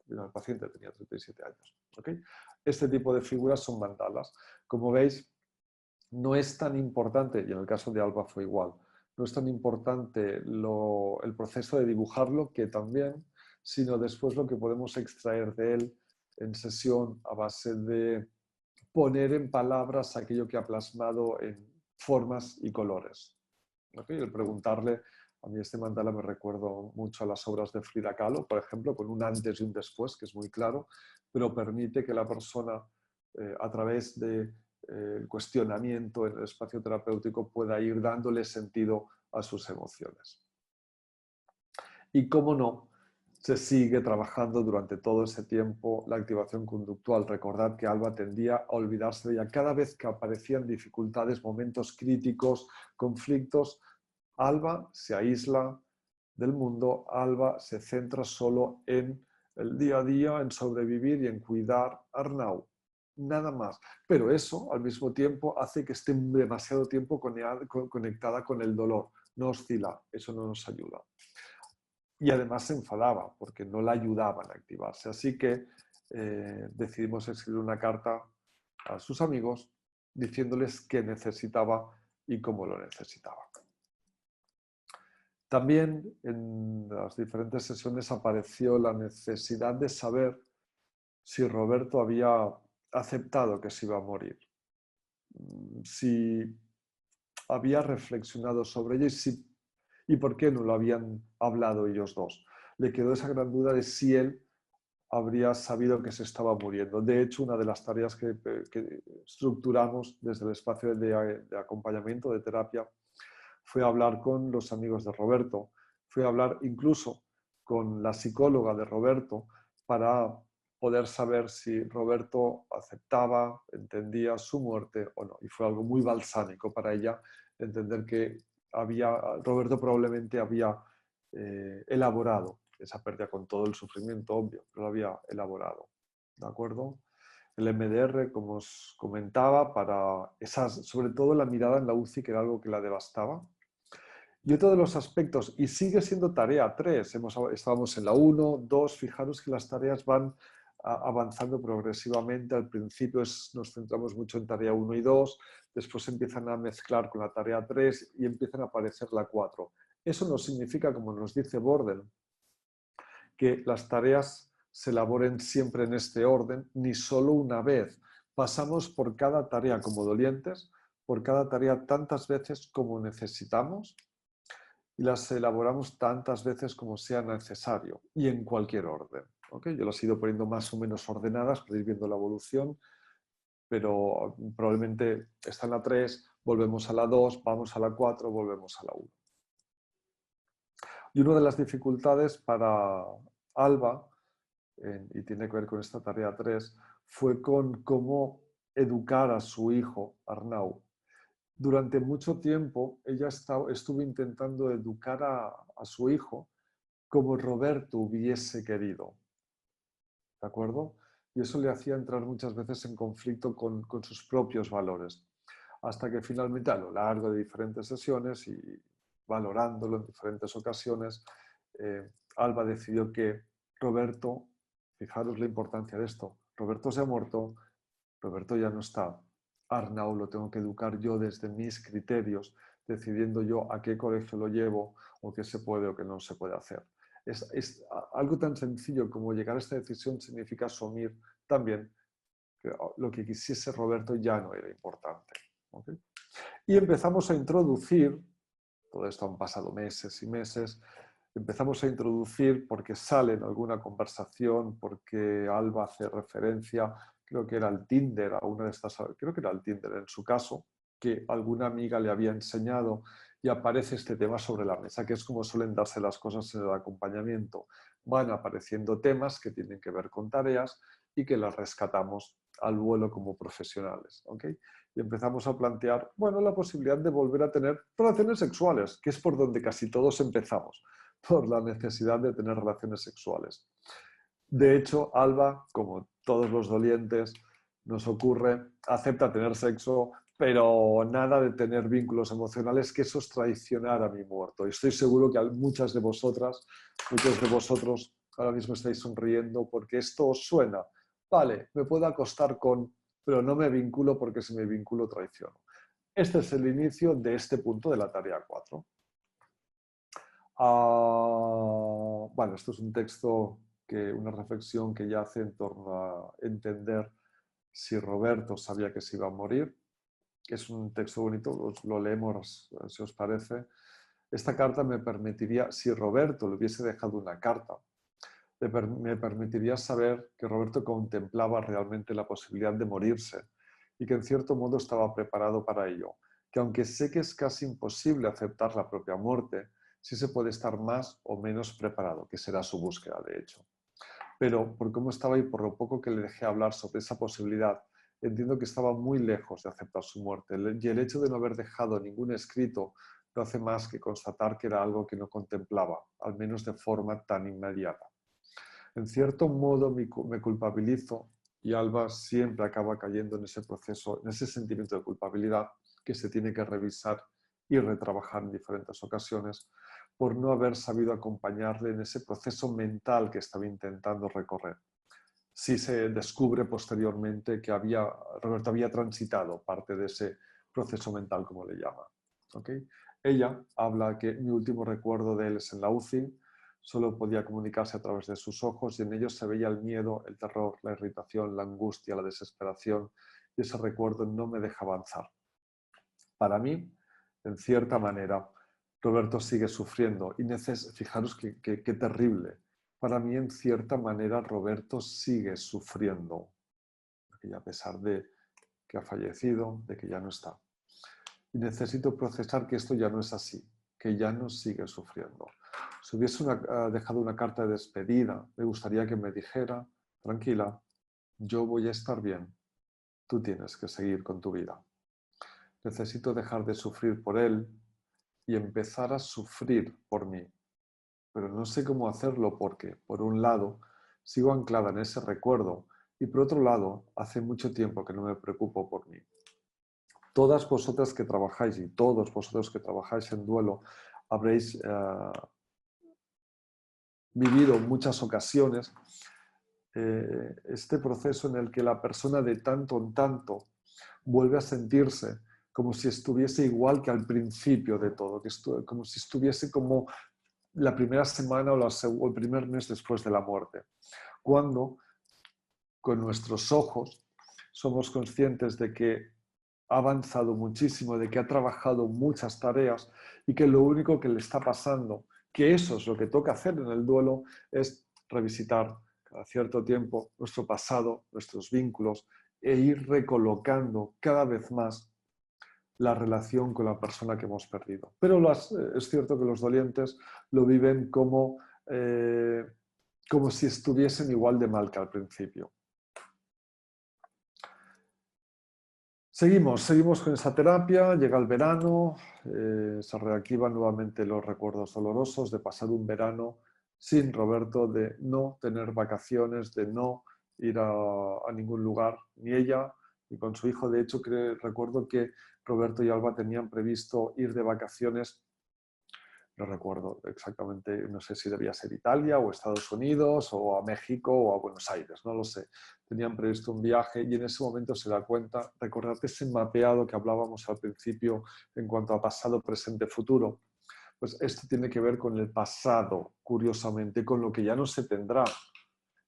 El paciente tenía 37 años. ¿Okay? Este tipo de figuras son mandalas. Como veis, no es tan importante, y en el caso de Alba fue igual, no es tan importante el proceso de dibujarlo, que también, sino después lo que podemos extraer de él en sesión a base de poner en palabras aquello que ha plasmado en formas y colores. ¿Okay? El preguntarle, a mí este mandala me recuerdo mucho a las obras de Frida Kahlo, por ejemplo, con un antes y un después, que es muy claro, pero permite que la persona, a través del cuestionamiento en el espacio terapéutico, pueda ir dándole sentido a sus emociones. Y cómo no, se sigue trabajando durante todo ese tiempo la activación conductual. Recordad que Alba tendía a olvidarse de ella cada vez que aparecían dificultades, momentos críticos, conflictos. Alba se aísla del mundo, Alba se centra solo en el día a día, en sobrevivir y en cuidar a Arnau. Nada más. Pero eso, al mismo tiempo, hace que esté demasiado tiempo conectada con el dolor. No oscila, eso no nos ayuda. Y además se enfadaba porque no la ayudaban a activarse. Así que decidimos escribir una carta a sus amigos diciéndoles qué necesitaba y cómo lo necesitaba. También en las diferentes sesiones apareció la necesidad de saber si Roberto había aceptado que se iba a morir, si había reflexionado sobre ello y por qué no lo habían hablado ellos dos. Le quedó esa gran duda de si él habría sabido que se estaba muriendo. De hecho, una de las tareas que estructuramos desde el espacio de acompañamiento, de terapia, fue hablar con los amigos de Roberto, fue hablar incluso con la psicóloga de Roberto para poder saber si Roberto aceptaba, entendía su muerte o no. Y fue algo muy balsámico para ella entender que Roberto probablemente había elaborado esa pérdida con todo el sufrimiento, obvio, pero lo había elaborado. ¿De acuerdo? El MDR, como os comentaba, para sobre todo la mirada en la UCI, que era algo que la devastaba. Y otro de los aspectos, y sigue siendo tarea 3, estábamos en la 1, 2, fijaros que las tareas van avanzando progresivamente. Al principio nos centramos mucho en tarea 1 y 2, después empiezan a mezclar con la tarea 3 y empiezan a aparecer la 4. Eso no significa, como nos dice Borden, que las tareas se elaboren siempre en este orden, ni solo una vez. Pasamos por cada tarea como dolientes, por cada tarea tantas veces como necesitamos, y las elaboramos tantas veces como sea necesario y en cualquier orden. ¿Okay? Yo las he ido poniendo más o menos ordenadas para ir viendo la evolución, pero probablemente está en la 3, volvemos a la 2, vamos a la 4, volvemos a la 1. Y una de las dificultades para Alba, y tiene que ver con esta tarea 3, fue con cómo educar a su hijo, Arnau. Durante mucho tiempo ella estuvo intentando educar a su hijo como Roberto hubiese querido. ¿De acuerdo? Y eso le hacía entrar muchas veces en conflicto con sus propios valores. Hasta que finalmente, a lo largo de diferentes sesiones y valorándolo en diferentes ocasiones, Alba decidió que Roberto, fijaros la importancia de esto, Roberto se ha muerto, Roberto ya no está, Arnau lo tengo que educar yo desde mis criterios, decidiendo yo a qué colegio lo llevo o qué se puede o qué no se puede hacer. Es algo tan sencillo como llegar a esta decisión significa asumir también que lo que quisiese Roberto ya no era importante. ¿Okay? Y empezamos a introducir, todo esto han pasado meses y meses, empezamos a introducir porque sale en alguna conversación, porque Alba hace referencia, creo que era el Tinder, a una de estas, creo que era el Tinder en su caso, que alguna amiga le había enseñado y aparece este tema sobre la mesa, que es como suelen darse las cosas en el acompañamiento. Van apareciendo temas que tienen que ver con tareas y que las rescatamos al vuelo como profesionales. ¿Okay? Y empezamos a plantear, bueno, la posibilidad de volver a tener relaciones sexuales, que es por donde casi todos empezamos. por la necesidad de tener relaciones sexuales. De hecho, Alba, como todos los dolientes, nos ocurre, acepta tener sexo, pero nada de tener vínculos emocionales, que eso es traicionar a mi muerto. Y estoy seguro que muchas de vosotras, muchos de vosotros ahora mismo estáis sonriendo porque esto os suena. Vale, me puedo acostar con, pero no me vinculo porque si me vinculo traiciono. Este es el inicio de este punto de la tarea 4. Bueno, esto es un texto, una reflexión que ya hace en torno a entender si Roberto sabía que se iba a morir. Es un texto bonito, lo leemos si os parece. Esta carta me permitiría, si Roberto le hubiese dejado una carta, me permitiría saber que Roberto contemplaba realmente la posibilidad de morirse y que en cierto modo estaba preparado para ello. Que aunque sé que es casi imposible aceptar la propia muerte, sí se puede estar más o menos preparado, que será su búsqueda de hecho. Pero por cómo estaba y por lo poco que le dejé hablar sobre esa posibilidad, entiendo que estaba muy lejos de aceptar su muerte. Y el hecho de no haber dejado ningún escrito no hace más que constatar que era algo que no contemplaba, al menos de forma tan inmediata. En cierto modo me culpabilizo y Alba siempre acaba cayendo en ese proceso, en ese sentimiento de culpabilidad que se tiene que revisar y retrabajar en diferentes ocasiones por no haber sabido acompañarle en ese proceso mental que estaba intentando recorrer. Sí se descubre posteriormente que Roberto había transitado parte de ese proceso mental, como le llama. ¿Okay? Ella habla que mi último recuerdo de él es en la UCI, solo podía comunicarse a través de sus ojos y en ellos se veía el miedo, el terror, la irritación, la angustia, la desesperación, y ese recuerdo no me deja avanzar. Para mí, en cierta manera, Roberto sigue sufriendo y fijaros qué terrible. Para mí, en cierta manera, Roberto sigue sufriendo, a pesar de que ha fallecido, de que ya no está. Y necesito procesar que esto ya no es así, que ya no sigue sufriendo. Si hubiese dejado una carta de despedida, me gustaría que me dijera, tranquila, yo voy a estar bien, tú tienes que seguir con tu vida. Necesito dejar de sufrir por él y empezar a sufrir por mí. Pero no sé cómo hacerlo porque, por un lado, sigo anclada en ese recuerdo y por otro lado, hace mucho tiempo que no me preocupo por mí. Todas vosotras que trabajáis y todos vosotros que trabajáis en duelo habréis vivido en muchas ocasiones este proceso en el que la persona de tanto en tanto vuelve a sentirse como si estuviese igual que al principio de todo, como si estuviese como la primera semana o el primer mes después de la muerte, cuando con nuestros ojos somos conscientes de que ha avanzado muchísimo, de que ha trabajado muchas tareas y que lo único que le está pasando, que eso es lo que toca hacer en el duelo, es revisitar cada cierto tiempo nuestro pasado, nuestros vínculos e ir recolocando cada vez más la relación con la persona que hemos perdido. Pero es cierto que los dolientes lo viven como si estuviesen igual de mal que al principio. Seguimos con esa terapia, llega el verano, se reactivan nuevamente los recuerdos dolorosos de pasar un verano sin Roberto, de no tener vacaciones, de no ir a ningún lugar, ni ella, ni con su hijo. De hecho, recuerdo que Roberto y Alba tenían previsto ir de vacaciones, no recuerdo exactamente, no sé si debía ser Italia o Estados Unidos o a México o a Buenos Aires, no lo sé. Tenían previsto un viaje y en ese momento se da cuenta, recordad ese mapeado que hablábamos al principio en cuanto a pasado, presente, futuro. Pues esto tiene que ver con el pasado, curiosamente, con lo que ya no se tendrá.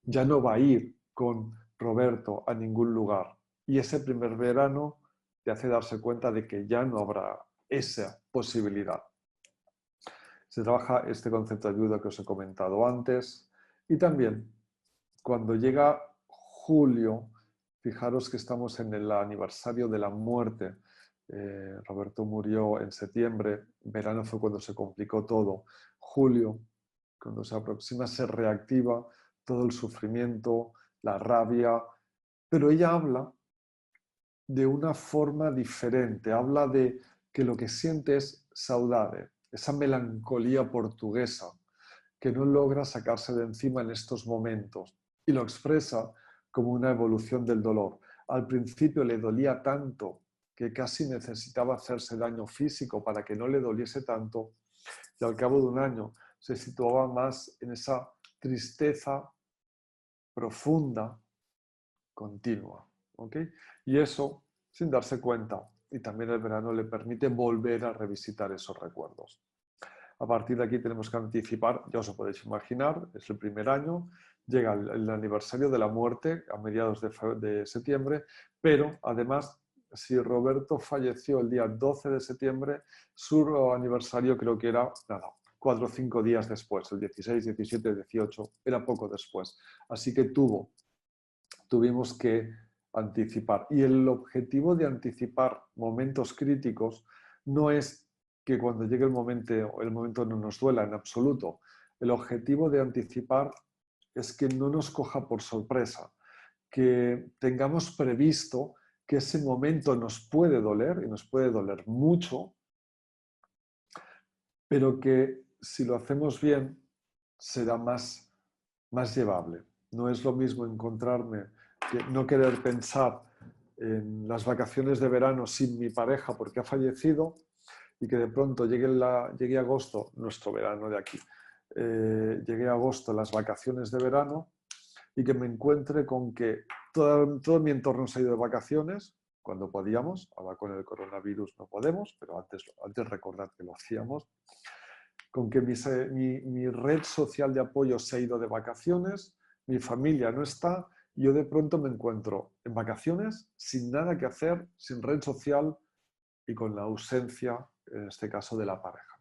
Ya no va a ir con Roberto a ningún lugar. Y ese primer verano te hace darse cuenta de que ya no habrá esa posibilidad. Se trabaja este concepto de ayuda que os he comentado antes. Y también, cuando llega julio, fijaros que estamos en el aniversario de la muerte. Roberto murió en septiembre, verano fue cuando se complicó todo. Julio, cuando se aproxima, se reactiva todo el sufrimiento, la rabia. Pero ella habla de una forma diferente. Habla de que lo que siente es saudade, esa melancolía portuguesa, que no logra sacarse de encima en estos momentos y lo expresa como una evolución del dolor. Al principio le dolía tanto que casi necesitaba hacerse daño físico para que no le doliese tanto, y al cabo de un año se situaba más en esa tristeza profunda, continua. ¿Okay? Y eso sin darse cuenta. Y también el verano le permite volver a revisitar esos recuerdos. A partir de aquí tenemos que anticipar, ya os lo podéis imaginar, es el primer año, llega el aniversario de la muerte a mediados de septiembre, pero además, si Roberto falleció el día 12 de septiembre, su aniversario creo que era, nada, 4 o 5 días después, el 16, 17, 18, era poco después. Así que tuvimos que anticipar. Y el objetivo de anticipar momentos críticos no es que cuando llegue el momento no nos duela en absoluto. El objetivo de anticipar es que no nos coja por sorpresa, que tengamos previsto que ese momento nos puede doler y nos puede doler mucho, pero que si lo hacemos bien será más llevable. No es lo mismo encontrarme, no querer pensar en las vacaciones de verano sin mi pareja porque ha fallecido y que de pronto llegue agosto, nuestro verano de aquí, llegue agosto, las vacaciones de verano, y que me encuentre con que todo mi entorno se ha ido de vacaciones cuando podíamos. Ahora con el coronavirus no podemos, pero antes recordad que lo hacíamos. Con que mi red social de apoyo se ha ido de vacaciones, mi familia no está, yo de pronto me encuentro en vacaciones sin nada que hacer, sin red social y con la ausencia, en este caso, de la pareja.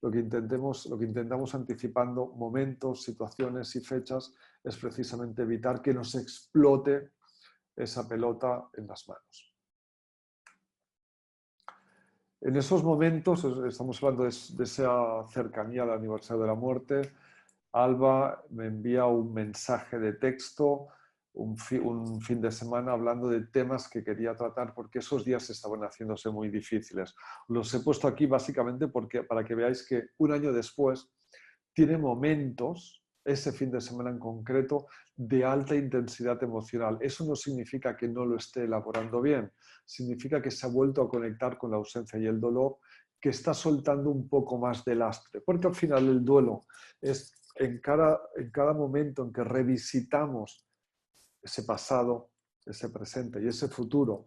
Lo que intentamos anticipando momentos, situaciones y fechas es precisamente evitar que nos explote esa pelota en las manos. En esos momentos, estamos hablando de esa cercanía al aniversario de la muerte, Alba me envía un mensaje de texto un fin de semana hablando de temas que quería tratar porque esos días estaban haciéndose muy difíciles. Los he puesto aquí básicamente para que veáis que un año después tiene momentos, ese fin de semana en concreto, de alta intensidad emocional. Eso no significa que no lo esté elaborando bien, significa que se ha vuelto a conectar con la ausencia y el dolor, que está soltando un poco más de lastre, porque al final el duelo es en cada momento en que revisitamos ese pasado, ese presente y ese futuro,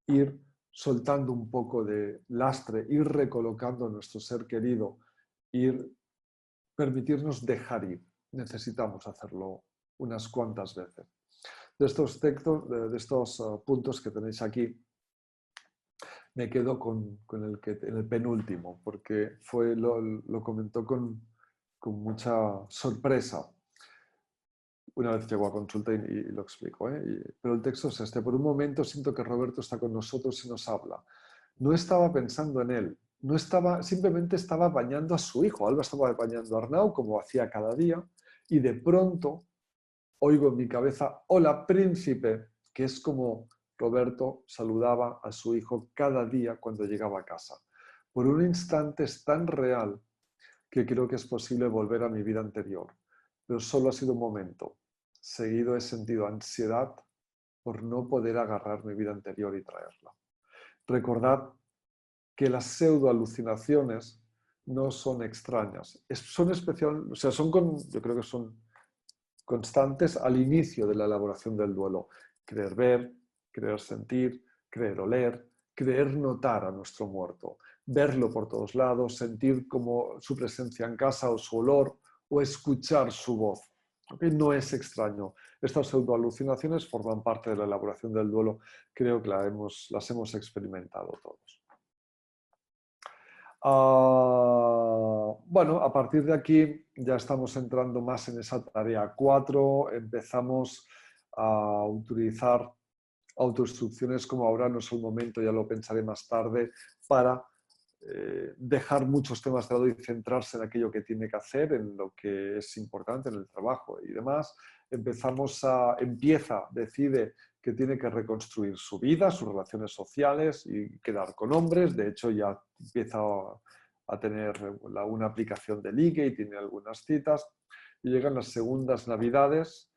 ir soltando un poco de lastre, ir recolocando a nuestro ser querido, permitirnos dejar ir. Necesitamos hacerlo unas cuantas veces. De estos textos, de estos puntos que tenéis aquí, me quedo con el penúltimo, porque lo comentó con mucha sorpresa. Una vez llegó a consulta y lo explico. Pero el texto es este. Por un momento siento que Roberto está con nosotros y nos habla. No estaba pensando en él. Simplemente estaba bañando a su hijo. Alba estaba bañando a Arnau, como hacía cada día. Y de pronto oigo en mi cabeza, hola príncipe, que es como Roberto saludaba a su hijo cada día cuando llegaba a casa. Por un instante es tan real que creo que es posible volver a mi vida anterior. Pero solo ha sido un momento. Seguido he sentido ansiedad por no poder agarrar mi vida anterior y traerla. Recordad que las pseudoalucinaciones no son extrañas. Yo creo que son constantes al inicio de la elaboración del duelo. Creer ver, creer sentir, creer oler, creer notar a nuestro muerto, verlo por todos lados, sentir como su presencia en casa o su olor o escuchar su voz. ¿Okay? No es extraño. Estas pseudoalucinaciones forman parte de la elaboración del duelo. Creo que las hemos experimentado todos. Bueno, a partir de aquí ya estamos entrando más en esa tarea 4, empezamos a utilizar autoinstrucciones como ahora no es el momento, ya lo pensaré más tarde, para dejar muchos temas de lado y centrarse en aquello que tiene que hacer, en lo que es importante, en el trabajo y demás. Decide que tiene que reconstruir su vida, sus relaciones sociales y quedar con hombres. De hecho, ya empieza a tener una aplicación de ligue y tiene algunas citas. Y llegan las segundas Navidades,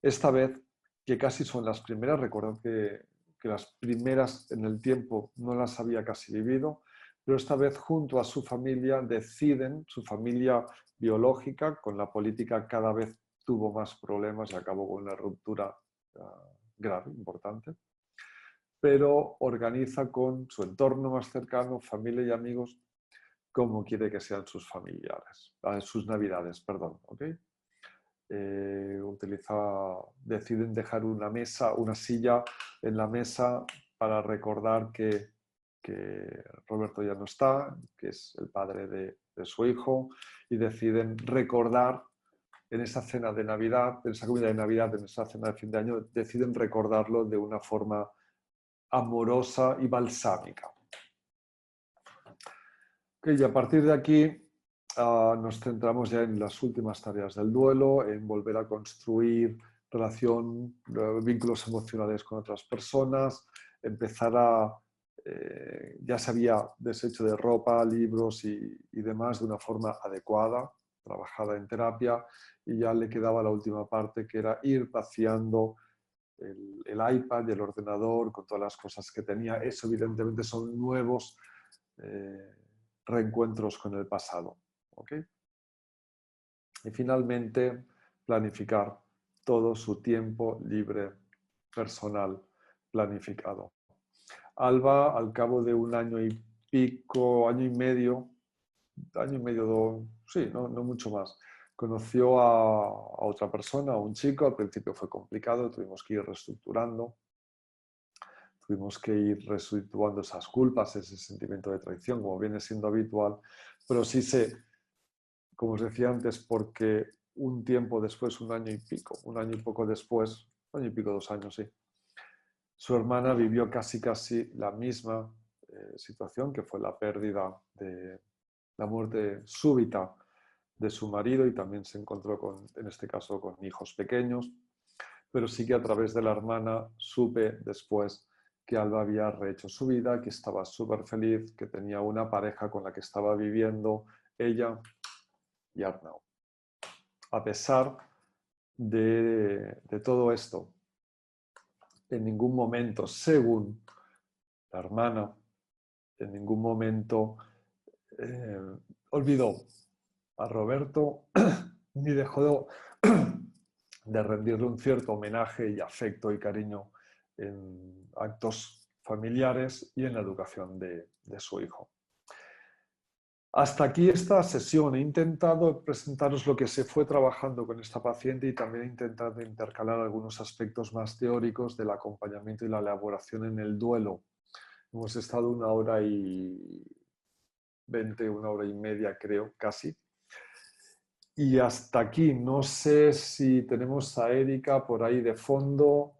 esta vez que casi son las primeras, recuerdo que las primeras en el tiempo no las había casi vivido, pero esta vez junto a su familia deciden, su familia biológica, con la política cada vez tuvo más problemas y acabó con una ruptura grave, importante, pero organiza con su entorno más cercano, familia y amigos, cómo quiere que sean sus familiares, sus navidades, perdón, ¿ok? Deciden dejar una mesa, una silla en la mesa para recordar que Roberto ya no está, que es el padre de su hijo, y deciden recordar en esa cena de Navidad, en esa comida de Navidad, en esa cena de fin de año, deciden recordarlo de una forma amorosa y balsámica. Okay, y a partir de aquí nos centramos ya en las últimas tareas del duelo, en volver a construir relación, vínculos emocionales con otras personas, empezar ya se había deshecho de ropa, libros y demás de una forma adecuada, trabajada en terapia, y ya le quedaba la última parte, que era ir vaciando el iPad y el ordenador con todas las cosas que tenía. Eso evidentemente son nuevos reencuentros con el pasado. ¿Okay? Y finalmente, planificar todo su tiempo libre personal planificado. Alba, al cabo de un año y pico, año y medio, sí, no mucho más, conoció a otra persona, a un chico. Al principio fue complicado, tuvimos que ir reestructurando, tuvimos que ir reestructurando esas culpas, ese sentimiento de traición, como viene siendo habitual, pero sí sé, como os decía antes, porque un tiempo después, un año y poco después, un año y pico, 2 años, sí, su hermana vivió casi la misma situación, que fue la pérdida de la muerte súbita de su marido, y también se encontró en este caso con hijos pequeños, pero sí que a través de la hermana supe después que Alba había rehecho su vida, que estaba súper feliz, que tenía una pareja con la que estaba viviendo ella y Arnau. A pesar de todo esto, en ningún momento, según la hermana, en ningún momento olvidó a Roberto ni dejó de rendirle un cierto homenaje y afecto y cariño en actos familiares y en la educación de su hijo. Hasta aquí esta sesión. He intentado presentaros lo que se fue trabajando con esta paciente y también he intentado intercalar algunos aspectos más teóricos del acompañamiento y la elaboración en el duelo. Hemos estado 1h20, 1h30, creo, casi. Y hasta aquí. No sé si tenemos a Erika por ahí de fondo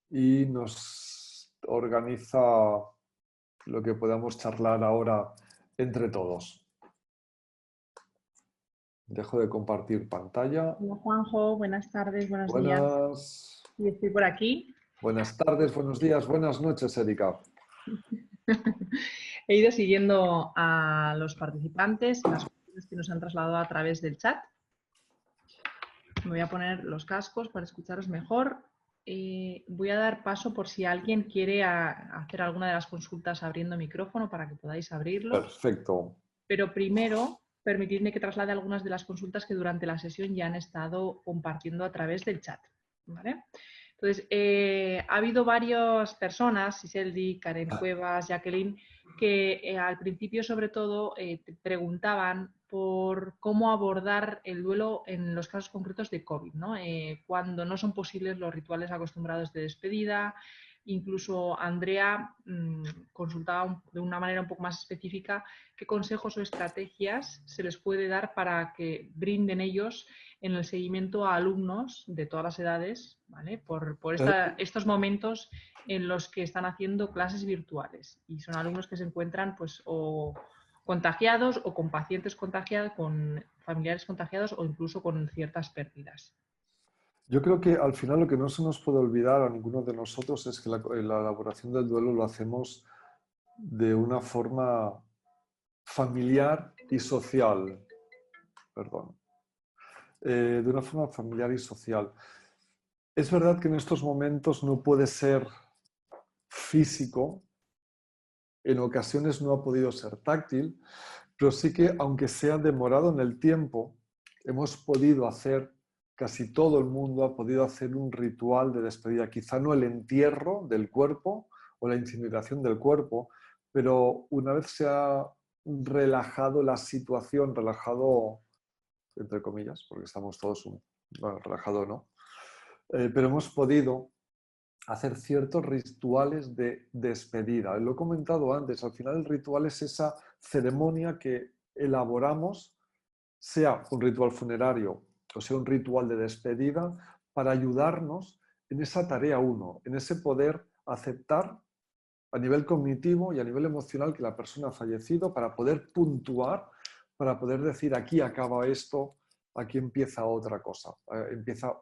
y nos organiza lo que podamos charlar ahora entre todos. Dejo de compartir pantalla. Hola Juanjo, buenas tardes, buenos días. Buenas. Y estoy por aquí. Buenas tardes, buenos días, buenas noches, Erika. He ido siguiendo a los participantes, las cuestiones que nos han trasladado a través del chat. Me voy a poner los cascos para escucharos mejor. Voy a dar paso por si alguien quiere hacer alguna de las consultas abriendo micrófono para que podáis abrirlo. Perfecto. Pero primero, permitidme que traslade algunas de las consultas que durante la sesión ya han estado compartiendo a través del chat. ¿Vale? Entonces, ha habido varias personas, Iseldi, Karen Cuevas, Jacqueline, que al principio sobre todo te preguntaban por cómo abordar el duelo en los casos concretos de COVID, ¿no? Cuando no son posibles los rituales acostumbrados de despedida. Incluso Andrea consultaba de una manera un poco más específica qué consejos o estrategias se les puede dar para que brinden ellos en el seguimiento a alumnos de todas las edades, ¿vale? por estos momentos en los que están haciendo clases virtuales y son alumnos que se encuentran pues o contagiados o con pacientes contagiados, con familiares contagiados o incluso con ciertas pérdidas. Yo creo que al final lo que no se nos puede olvidar a ninguno de nosotros es que la elaboración del duelo lo hacemos de una forma familiar y social. Perdón. De una forma familiar y social. Es verdad que en estos momentos no puede ser físico, en ocasiones no ha podido ser táctil, pero sí que, aunque sea demorado en el tiempo, hemos podido hacer, casi todo el mundo ha podido hacer un ritual de despedida. Quizá no el entierro del cuerpo o la incineración del cuerpo, pero una vez se ha relajado la situación, relajado entre comillas, porque estamos todos, bueno, relajado no, pero hemos podido hacer ciertos rituales de despedida. Lo he comentado antes, al final el ritual es esa ceremonia que elaboramos, sea un ritual funerario o sea un ritual de despedida, para ayudarnos en esa tarea uno, en ese poder aceptar a nivel cognitivo y a nivel emocional que la persona ha fallecido, para poder puntuar, para poder decir aquí acaba esto, aquí empieza otra cosa, empieza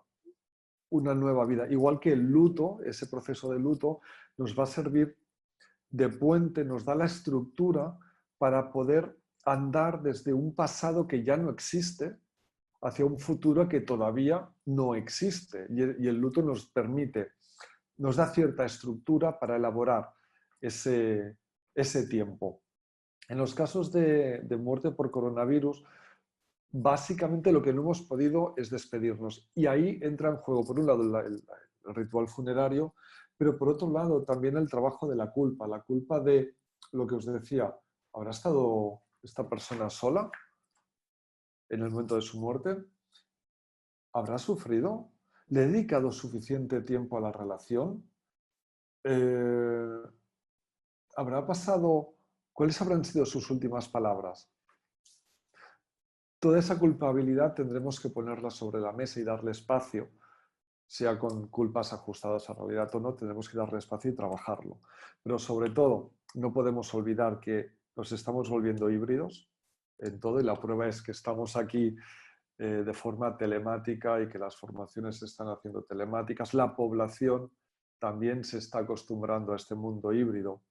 una nueva vida. Igual que el luto, ese proceso de luto nos va a servir de puente, nos da la estructura para poder andar desde un pasado que ya no existe hacia un futuro que todavía no existe. Y el luto nos permite, nos da cierta estructura para elaborar ese tiempo. En los casos de muerte por coronavirus, básicamente lo que no hemos podido es despedirnos. Y ahí entra en juego, por un lado, el ritual funerario, pero por otro lado también el trabajo de la culpa de lo que os decía, ¿habrá estado esta persona sola en el momento de su muerte? ¿Habrá sufrido? ¿Le he dedicado suficiente tiempo a la relación? ¿Habrá pasado? ¿Cuáles habrán sido sus últimas palabras? Toda esa culpabilidad tendremos que ponerla sobre la mesa y darle espacio, sea con culpas ajustadas a realidad o no, tendremos que darle espacio y trabajarlo. Pero sobre todo, no podemos olvidar que nos estamos volviendo híbridos en todo y la prueba es que estamos aquí de forma telemática y que las formaciones se están haciendo telemáticas. La población también se está acostumbrando a este mundo híbrido.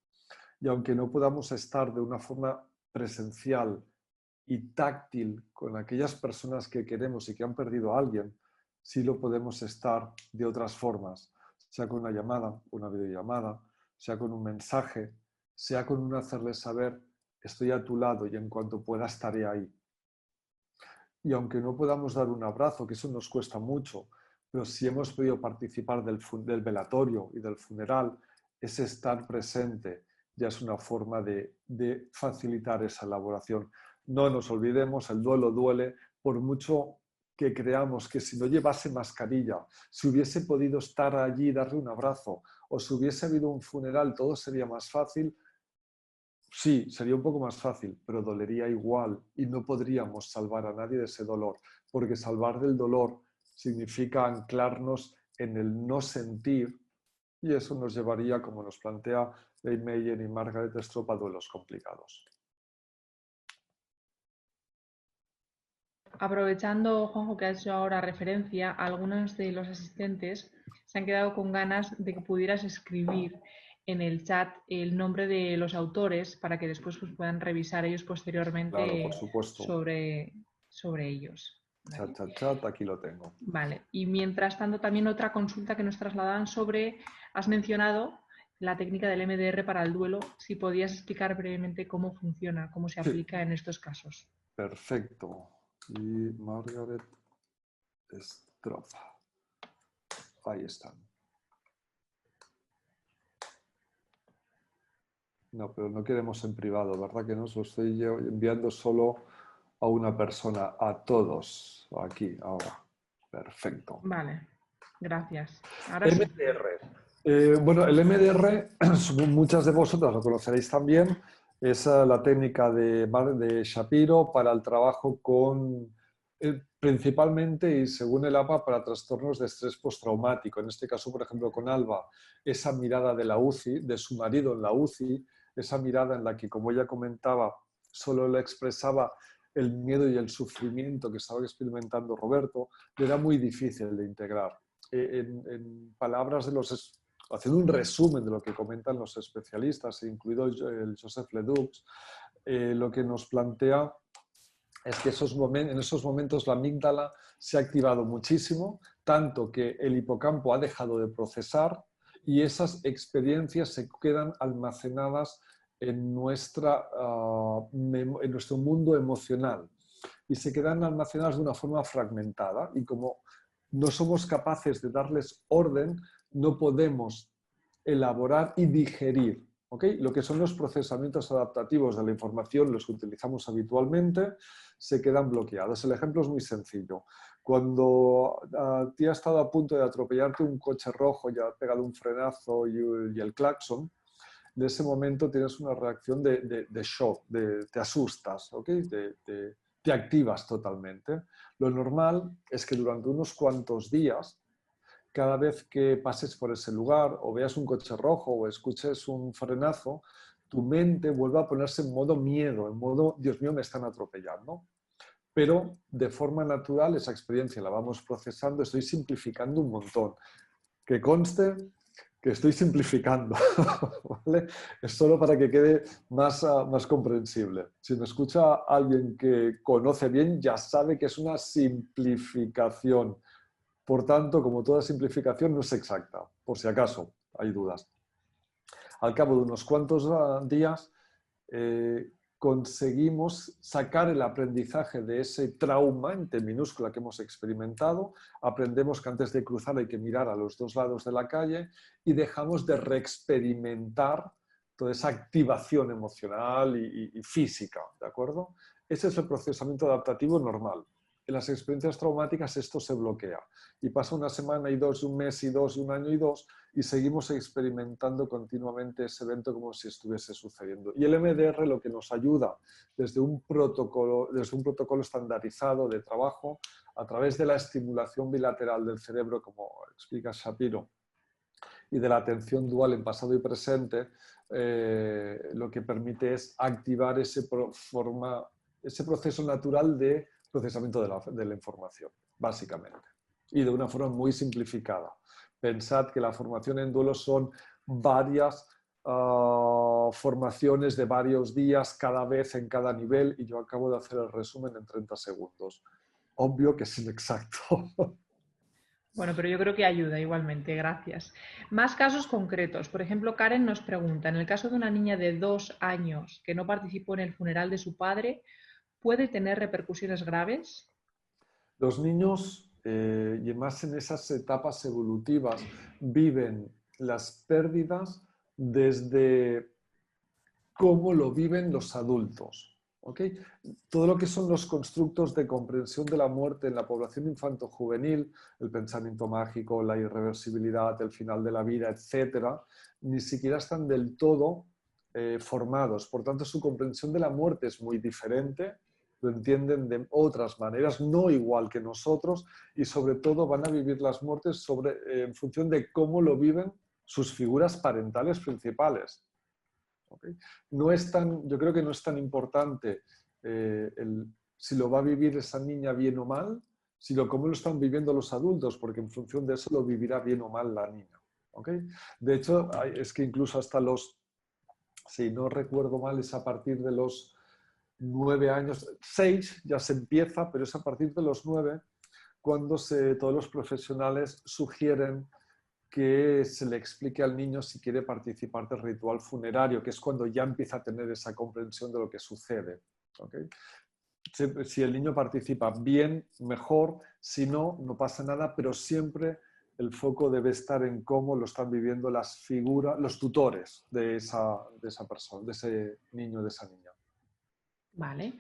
Y aunque no podamos estar de una forma presencial y táctil con aquellas personas que queremos y que han perdido a alguien, sí lo podemos estar de otras formas, sea con una llamada, una videollamada, sea con un mensaje, sea con un hacerles saber estoy a tu lado y en cuanto pueda estaré ahí. Y aunque no podamos dar un abrazo, que eso nos cuesta mucho, pero si hemos podido participar del velatorio y del funeral, ese estar presente ya es una forma de facilitar esa elaboración. No nos olvidemos, el duelo duele, por mucho que creamos que si no llevase mascarilla, si hubiese podido estar allí y darle un abrazo, o si hubiese habido un funeral, todo sería más fácil. Sí, sería un poco más fácil, pero dolería igual y no podríamos salvar a nadie de ese dolor, porque salvar del dolor significa anclarnos en el no sentir y eso nos llevaría, como nos plantea Leigh Meyer y Margaret Stroop, a duelos complicados. Aprovechando, Juanjo, que has hecho ahora referencia, algunos de los asistentes se han quedado con ganas de que pudieras escribir en el chat el nombre de los autores para que después pues, puedan revisar ellos posteriormente Claro, por supuesto. sobre ellos. ¿Vale? Chat, aquí lo tengo. Vale. Y mientras tanto, también otra consulta que nos trasladaban sobre, has mencionado la técnica del MDR para el duelo, si podías explicar brevemente cómo funciona, cómo se aplica en estos casos. Perfecto. Y Margaret Stroop. Ahí están. No, pero no queremos en privado, ¿verdad que no? Se lo estoy yo enviando solo a una persona, a todos, aquí, ahora. Perfecto. Vale, gracias. Ahora sí. MDR. Bueno, el MDR, muchas de vosotras lo conoceréis también, es la técnica de Shapiro para el trabajo con, principalmente y según el APA, para trastornos de estrés postraumático. En este caso, por ejemplo, con Alba, esa mirada de la UCI, de su marido en la UCI, esa mirada en la que, como ella comentaba, solo le expresaba el miedo y el sufrimiento que estaba experimentando Roberto, le era muy difícil de integrar. En palabras de haciendo un resumen de lo que comentan los especialistas, incluido el Joseph Ledoux, lo que nos plantea es que en esos momentos la amígdala se ha activado muchísimo, tanto que el hipocampo ha dejado de procesar y esas experiencias se quedan almacenadas en nuestro mundo emocional y se quedan almacenadas de una forma fragmentada y como no somos capaces de darles orden, no podemos elaborar y digerir, ¿okay? Lo que son los procesamientos adaptativos de la información, los que utilizamos habitualmente, se quedan bloqueados. El ejemplo es muy sencillo. Cuando a ti ha estado a punto de atropellarte un coche rojo y ha pegado un frenazo y el claxon, en ese momento tienes una reacción de shock, te asustas, ¿okay? Te activas totalmente. Lo normal es que durante unos cuantos días, cada vez que pases por ese lugar o veas un coche rojo o escuches un frenazo, tu mente vuelva a ponerse en modo miedo, en modo, Dios mío, me están atropellando. Pero de forma natural esa experiencia la vamos procesando, estoy simplificando un montón. Que conste que estoy simplificando, ¿vale? Es solo para que quede más comprensible. Si me escucha alguien que conoce bien, ya sabe que es una simplificación. Por tanto, como toda simplificación, no es exacta, por si acaso hay dudas. Al cabo de unos cuantos días, conseguimos sacar el aprendizaje de ese trauma en T minúscula que hemos experimentado, aprendemos que antes de cruzar hay que mirar a los dos lados de la calle y dejamos de reexperimentar toda esa activación emocional y física, ¿de acuerdo? Ese es el procesamiento adaptativo normal. En las experiencias traumáticas esto se bloquea y pasa una semana y dos, un mes y dos, un año y dos y seguimos experimentando continuamente ese evento como si estuviese sucediendo. Y el MDR lo que nos ayuda desde un protocolo estandarizado de trabajo a través de la estimulación bilateral del cerebro, como explica Shapiro, y de la atención dual en pasado y presente, lo que permite es activar ese proceso natural de procesamiento de la información, básicamente, y de una forma muy simplificada. Pensad que la formación en duelo son varias formaciones de varios días cada vez en cada nivel y yo acabo de hacer el resumen en 30 segundos. Obvio que es inexacto. Bueno, pero yo creo que ayuda igualmente, gracias. Más casos concretos. Por ejemplo, Karen nos pregunta, en el caso de una niña de 2 años que no participó en el funeral de su padre, ¿puede tener repercusiones graves? Los niños, y más en esas etapas evolutivas, viven las pérdidas desde cómo lo viven los adultos. ¿Okay? Todo lo que son los constructos de comprensión de la muerte en la población infanto-juvenil, el pensamiento mágico, la irreversibilidad, el final de la vida, etcétera, ni siquiera están del todo formados. Por tanto, su comprensión de la muerte es muy diferente, lo entienden de otras maneras, no igual que nosotros, y sobre todo van a vivir las muertes en función de cómo lo viven sus figuras parentales principales. ¿Okay? Yo creo que no es tan importante si lo va a vivir esa niña bien o mal, sino cómo lo están viviendo los adultos, porque en función de eso lo vivirá bien o mal la niña. ¿Okay? De hecho, es que incluso hasta si no recuerdo mal, es a partir de los 9 años, 6 ya se empieza, pero es a partir de los 9 cuando todos los profesionales sugieren que se le explique al niño si quiere participar del ritual funerario, que es cuando ya empieza a tener esa comprensión de lo que sucede. ¿Okay? Si el niño participa bien, mejor, si no, no pasa nada, pero siempre el foco debe estar en cómo lo están viviendo las figuras, los tutores de esa persona, de ese niño, de esa niña. Vale,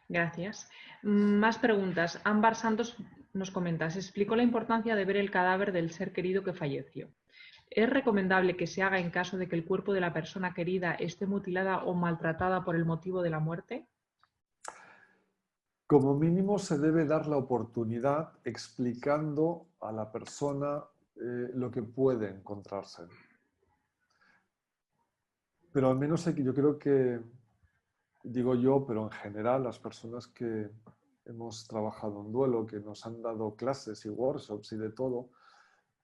gracias. Más preguntas. Ámbar Santos nos comenta, se explicó la importancia de ver el cadáver del ser querido que falleció. ¿Es recomendable que se haga en caso de que el cuerpo de la persona querida esté mutilada o maltratada por el motivo de la muerte? Como mínimo se debe dar la oportunidad explicando a la persona lo que puede encontrarse. Pero al menos yo creo que, digo yo, pero en general las personas que hemos trabajado en duelo, que nos han dado clases y workshops y de todo,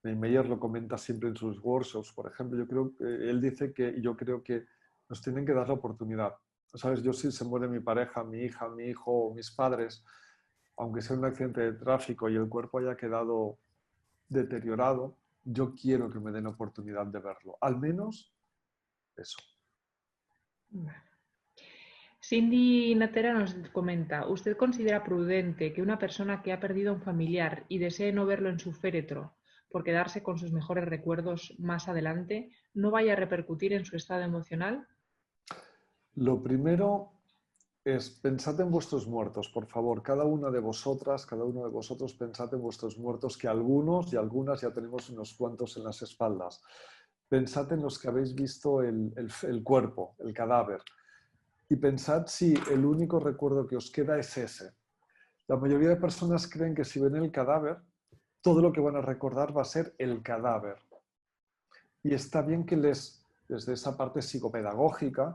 Meyer lo comenta siempre en sus workshops, por ejemplo, él dice que yo creo que nos tienen que dar la oportunidad ¿sabes? Yo si se muere mi pareja, mi hija, mi hijo o mis padres, aunque sea un accidente de tráfico y el cuerpo haya quedado deteriorado, yo quiero que me den oportunidad de verlo. Al menos eso. Vale. Cindy Natera nos comenta, ¿usted considera prudente que una persona que ha perdido a un familiar y desee no verlo en su féretro por quedarse con sus mejores recuerdos más adelante, no vaya a repercutir en su estado emocional? Lo primero es pensad en vuestros muertos, por favor. Cada una de vosotras, cada uno de vosotros, pensad en vuestros muertos, que algunos y algunas ya tenemos unos cuantos en las espaldas. Pensad en los que habéis visto el cuerpo, el cadáver. Y pensad si el único recuerdo que os queda es ese. La mayoría de personas creen que si ven el cadáver, todo lo que van a recordar va a ser el cadáver. Y está bien que desde esa parte psicopedagógica,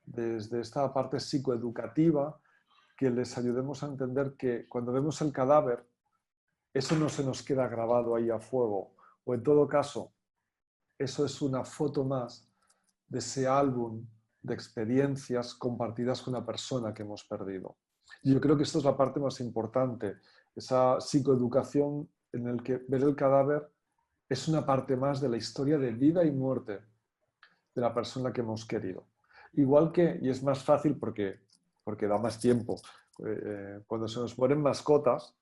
desde esta parte psicoeducativa, que les ayudemos a entender que cuando vemos el cadáver, eso no se nos queda grabado ahí a fuego. O en todo caso, eso es una foto más de ese álbum de experiencias compartidas con una persona que hemos perdido. Y yo creo que esto es la parte más importante, esa psicoeducación en el que ver el cadáver es una parte más de la historia de vida y muerte de la persona que hemos querido. Igual que, y es más fácil porque da más tiempo, cuando se nos mueren mascotas,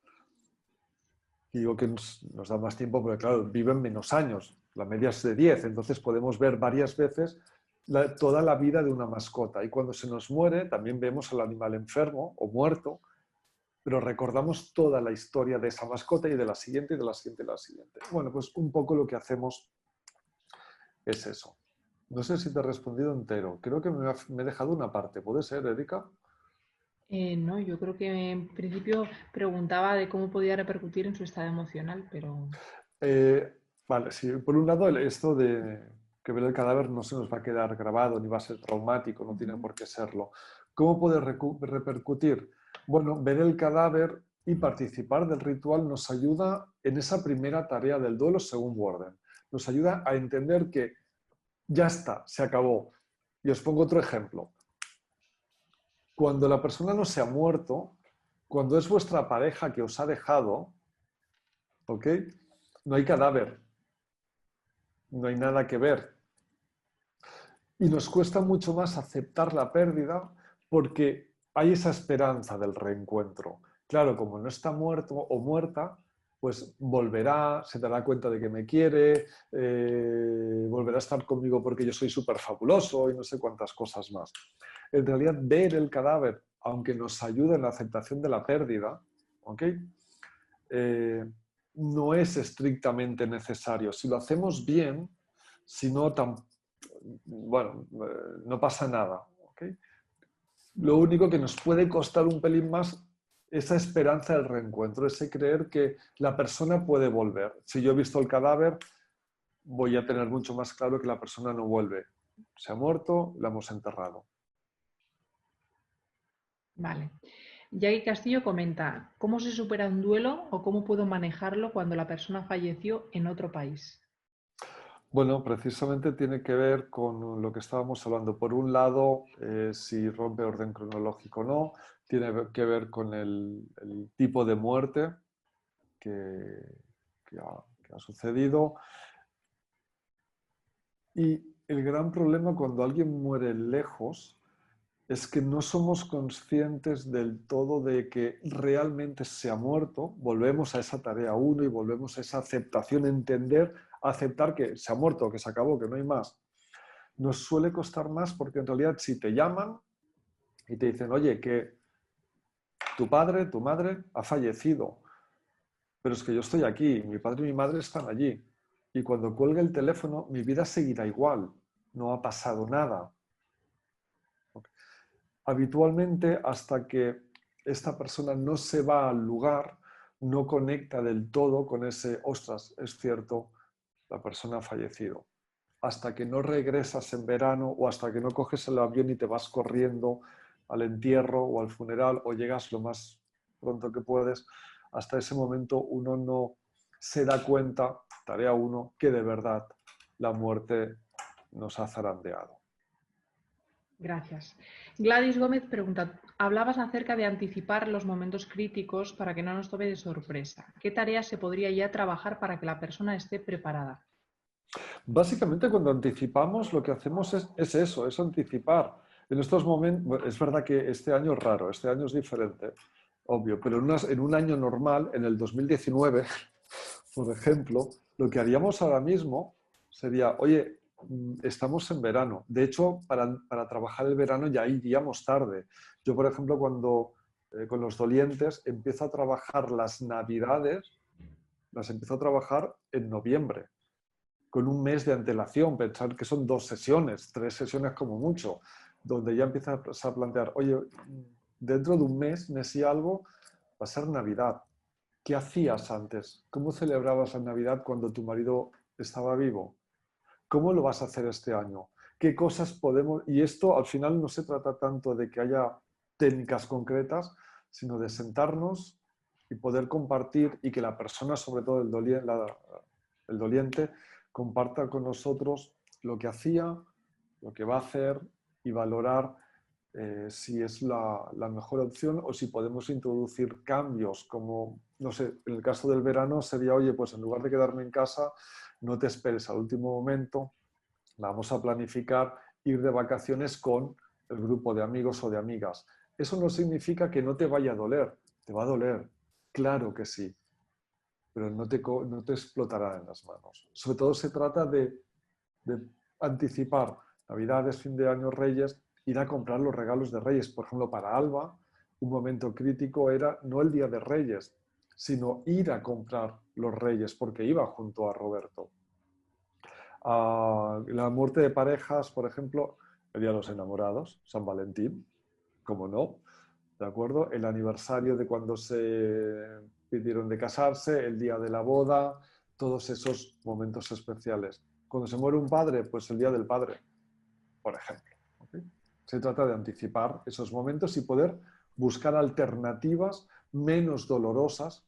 digo que nos da más tiempo porque, claro, viven menos años, la media es de 10, entonces podemos ver varias veces toda la vida de una mascota. Y cuando se nos muere, también vemos al animal enfermo o muerto, pero recordamos toda la historia de esa mascota y de la siguiente, y de la siguiente, y de la siguiente. Bueno, pues un poco lo que hacemos es eso. No sé si te he respondido entero. Creo que me he dejado una parte. ¿Puede ser, Erika? No, yo creo que en principio preguntaba de cómo podía repercutir en su estado emocional, pero Vale, sí. Por un lado, esto de que ver el cadáver no se nos va a quedar grabado ni va a ser traumático, no tiene por qué serlo. ¿Cómo puede repercutir? Bueno, ver el cadáver y participar del ritual nos ayuda en esa primera tarea del duelo según Worden. Nos ayuda a entender que ya está, se acabó. Y os pongo otro ejemplo. Cuando la persona no se ha muerto, cuando es vuestra pareja que os ha dejado, ¿ok? No hay cadáver, no hay nada que ver. Y nos cuesta mucho más aceptar la pérdida porque hay esa esperanza del reencuentro. Claro, como no está muerto o muerta, pues volverá, se dará cuenta de que me quiere, volverá a estar conmigo porque yo soy súper fabuloso y no sé cuántas cosas más. En realidad, ver el cadáver, aunque nos ayude en la aceptación de la pérdida, ¿ok? No es estrictamente necesario. Si lo hacemos bien, si no, bueno, no pasa nada. ¿Okay? Lo único que nos puede costar un pelín más esa esperanza del reencuentro, ese creer que la persona puede volver. Si yo he visto el cadáver, voy a tener mucho más claro que la persona no vuelve. Se ha muerto, la hemos enterrado. vale. Jackie Castillo comenta, ¿cómo se supera un duelo o cómo puedo manejarlo cuando la persona falleció en otro país? Bueno, precisamente tiene que ver con lo que estábamos hablando. Por un lado, si rompe orden cronológico o no, tiene que ver con el tipo de muerte que, que ha sucedido. Y el gran problema cuando alguien muere lejos es que no somos conscientes del todo de que realmente se ha muerto. Volvemos a esa tarea uno y volvemos a esa aceptación, entender, aceptar que se ha muerto, que se acabó, que no hay más. Nos suele costar más porque en realidad si te llaman y te dicen, oye, que tu padre, tu madre ha fallecido, pero es que yo estoy aquí, mi padre y mi madre están allí. Y cuando cuelgue el teléfono, mi vida seguirá igual, no ha pasado nada. Habitualmente, hasta que esta persona no se va al lugar, no conecta del todo con ese, ostras, es cierto, la persona ha fallecido. Hasta que no regresas en verano o hasta que no coges el avión y te vas corriendo al entierro o al funeral o llegas lo más pronto que puedes, hasta ese momento uno no se da cuenta, tarea uno, que de verdad la muerte nos ha zarandeado. Gracias. Gladys Gómez pregunta, hablabas acerca de anticipar los momentos críticos para que no nos tome de sorpresa. ¿Qué tareas se podría ya trabajar para que la persona esté preparada? Básicamente, cuando anticipamos, lo que hacemos es eso, es anticipar. En estos momentos, bueno, es verdad que este año es raro, este año es diferente, obvio, pero en un año normal, en el 2019, por ejemplo, lo que haríamos ahora mismo sería, oye, estamos en verano. De hecho, para trabajar el verano ya iríamos tarde. Yo, por ejemplo, cuando con los dolientes empiezo a trabajar las navidades, las empiezo a trabajar en noviembre con un mes de antelación, pensar que son 2 sesiones, 3 sesiones como mucho, donde ya empiezas a plantear, oye, dentro de un mes y algo, va a ser Navidad. ¿Qué hacías antes? ¿Cómo celebrabas la Navidad cuando tu marido estaba vivo? ¿Cómo lo vas a hacer este año? ¿Qué cosas podemos...? Y esto al final no se trata tanto de que haya técnicas concretas, sino de sentarnos y poder compartir y que la persona, sobre todo el doliente, comparta con nosotros lo que hacía, lo que va a hacer y valorar si es la mejor opción o si podemos introducir cambios, como, no sé, en el caso del verano sería, oye, pues en lugar de quedarme en casa, no te esperes al último momento, vamos a planificar ir de vacaciones con el grupo de amigos o de amigas. Eso no significa que no te vaya a doler, te va a doler, claro que sí, pero no te explotará en las manos. Sobre todo se trata de anticipar Navidades, fin de año, Reyes, ir a comprar los regalos de Reyes. Por ejemplo, para Alba, un momento crítico era no el día de Reyes, sino ir a comprar los Reyes, porque iba junto a Roberto. La muerte de parejas, por ejemplo, el Día de los Enamorados, San Valentín, como no, ¿de acuerdo? El aniversario de cuando se pidieron de casarse, el día de la boda, todos esos momentos especiales. Cuando se muere un padre, pues el Día del Padre, por ejemplo. ¿Okay? Se trata de anticipar esos momentos y poder buscar alternativas menos dolorosas,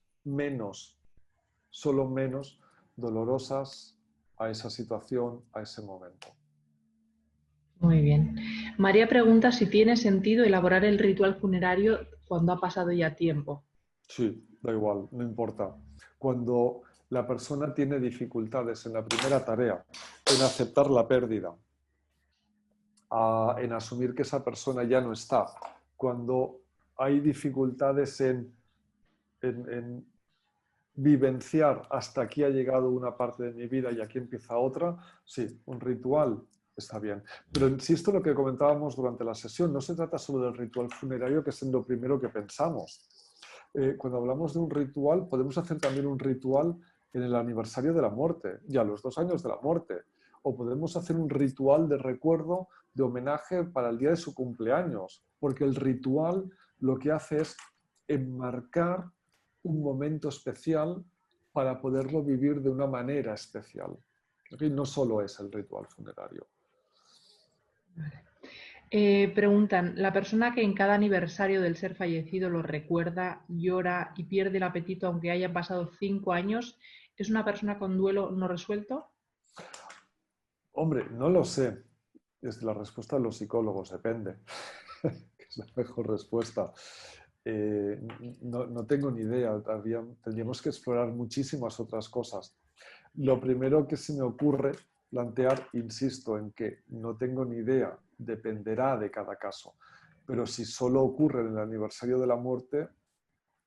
solo menos dolorosas a esa situación, a ese momento. Muy bien. María pregunta si tiene sentido elaborar el ritual funerario cuando ha pasado ya tiempo. Sí, da igual, no importa. Cuando la persona tiene dificultades en la primera tarea, en aceptar la pérdida, en asumir que esa persona ya no está, cuando hay dificultades en vivenciar hasta aquí ha llegado una parte de mi vida y aquí empieza otra, sí, un ritual está bien. Pero insisto en lo que comentábamos durante la sesión, no se trata solo del ritual funerario, que es lo primero que pensamos. Cuando hablamos de un ritual, podemos hacer también un ritual en el aniversario de la muerte, ya los 2 años de la muerte. O podemos hacer un ritual de recuerdo, de homenaje para el día de su cumpleaños, porque el ritual lo que hace es enmarcar un momento especial para poderlo vivir de una manera especial. ¿Okay? No solo es el ritual funerario. Preguntan, ¿la persona que en cada aniversario del ser fallecido lo recuerda, llora y pierde el apetito aunque hayan pasado 5 años, es una persona con duelo no resuelto? Hombre, no lo sé. Es la respuesta de los psicólogos, depende. Es la mejor respuesta. No tengo ni idea. Tendríamos que explorar muchísimas otras cosas. Lo primero que se me ocurre plantear, insisto, en que no tengo ni idea, dependerá de cada caso. Pero si solo ocurre en el aniversario de la muerte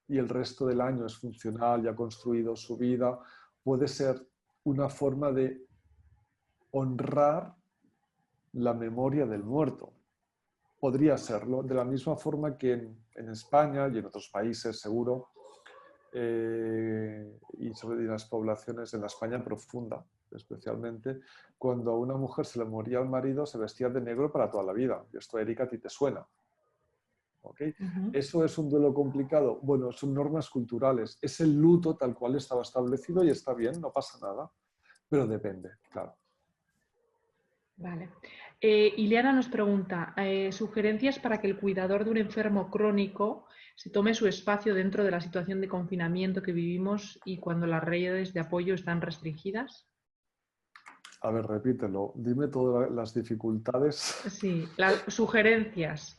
y el resto del año es funcional y ha construido su vida, puede ser una forma de honrar la memoria del muerto. Podría serlo, de la misma forma que en España y en otros países, seguro, y sobre las poblaciones en la España profunda, especialmente, cuando a una mujer se le moría al marido, se vestía de negro para toda la vida. Y esto, Erika, a ti te suena. ¿Okay? ¿Eso es un duelo complicado? Bueno, son normas culturales. Es el luto tal cual estaba establecido y está bien, no pasa nada. Pero depende, claro. Vale. Ileana nos pregunta, sugerencias para que el cuidador de un enfermo crónico se tome su espacio dentro de la situación de confinamiento que vivimos y cuando las redes de apoyo están restringidas. A ver, repítelo. Dime todas las dificultades. Sí, las sugerencias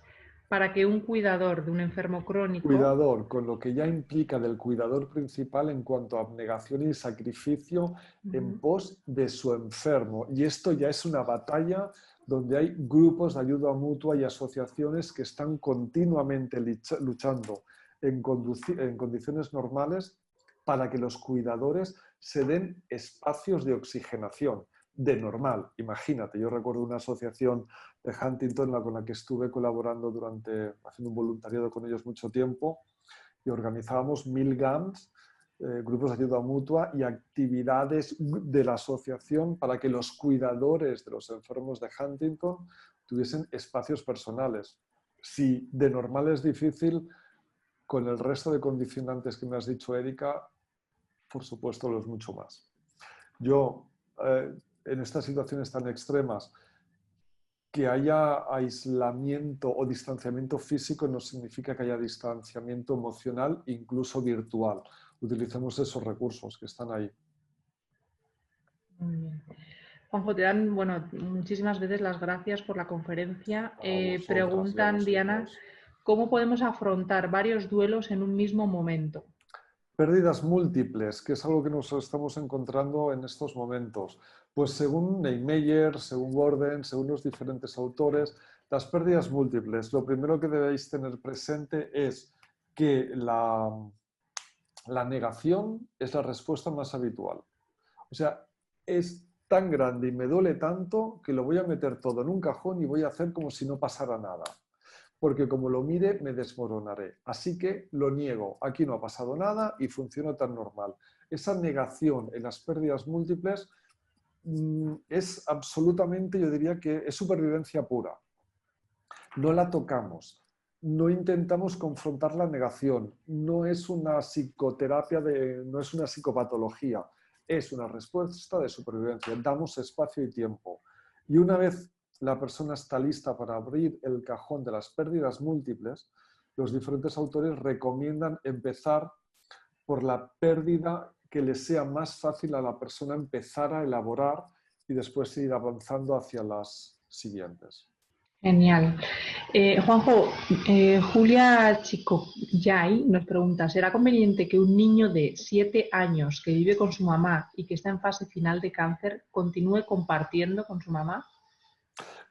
para que un cuidador de un enfermo crónico. Cuidador, con lo que ya implica del cuidador principal en cuanto a abnegación y sacrificio en Ujú. pos de su enfermo. Y esto ya es una batalla donde hay grupos de ayuda mutua y asociaciones que están continuamente luchando en condiciones normales para que los cuidadores se den espacios de oxigenación, de normal. Imagínate, yo recuerdo una asociación de Huntington con la que estuve colaborando haciendo un voluntariado con ellos mucho tiempo, y organizábamos 1000 GAMS, grupos de ayuda mutua y actividades de la asociación para que los cuidadores de los enfermos de Huntington tuviesen espacios personales. Si de normal es difícil, con el resto de condicionantes que me has dicho, Erika, por supuesto lo es mucho más. Yo, en estas situaciones tan extremas, que haya aislamiento o distanciamiento físico no significa que haya distanciamiento emocional, incluso virtual. Utilicemos esos recursos que están ahí. Muy bien. Juanjo, te dan, bueno, muchísimas veces las gracias por la conferencia. A vosotras y a Preguntan, Diana, vosotros. ¿cómo podemos afrontar varios duelos en un mismo momento? Pérdidas múltiples, que es algo que nos estamos encontrando en estos momentos. Pues según Neymeyer, según Gordon, según los diferentes autores, las pérdidas múltiples, lo primero que debéis tener presente es que la negación es la respuesta más habitual. O sea, es tan grande y me duele tanto que lo voy a meter todo en un cajón y voy a hacer como si no pasara nada. Porque como lo mire, me desmoronaré. Así que lo niego. Aquí no ha pasado nada y funciona tan normal. Esa negación en las pérdidas múltiples es absolutamente, yo diría que es supervivencia pura. No la tocamos. No intentamos confrontar la negación. No es una psicoterapia, no es una psicopatología. Es una respuesta de supervivencia. Damos espacio y tiempo. Y una vez la persona está lista para abrir el cajón de las pérdidas múltiples, los diferentes autores recomiendan empezar por la pérdida que le sea más fácil a la persona empezar a elaborar y después ir avanzando hacia las siguientes. Genial. Juanjo, Julia Chicoyay nos pregunta, ¿será conveniente que un niño de 7 años que vive con su mamá y que está en fase final de cáncer continúe compartiendo con su mamá?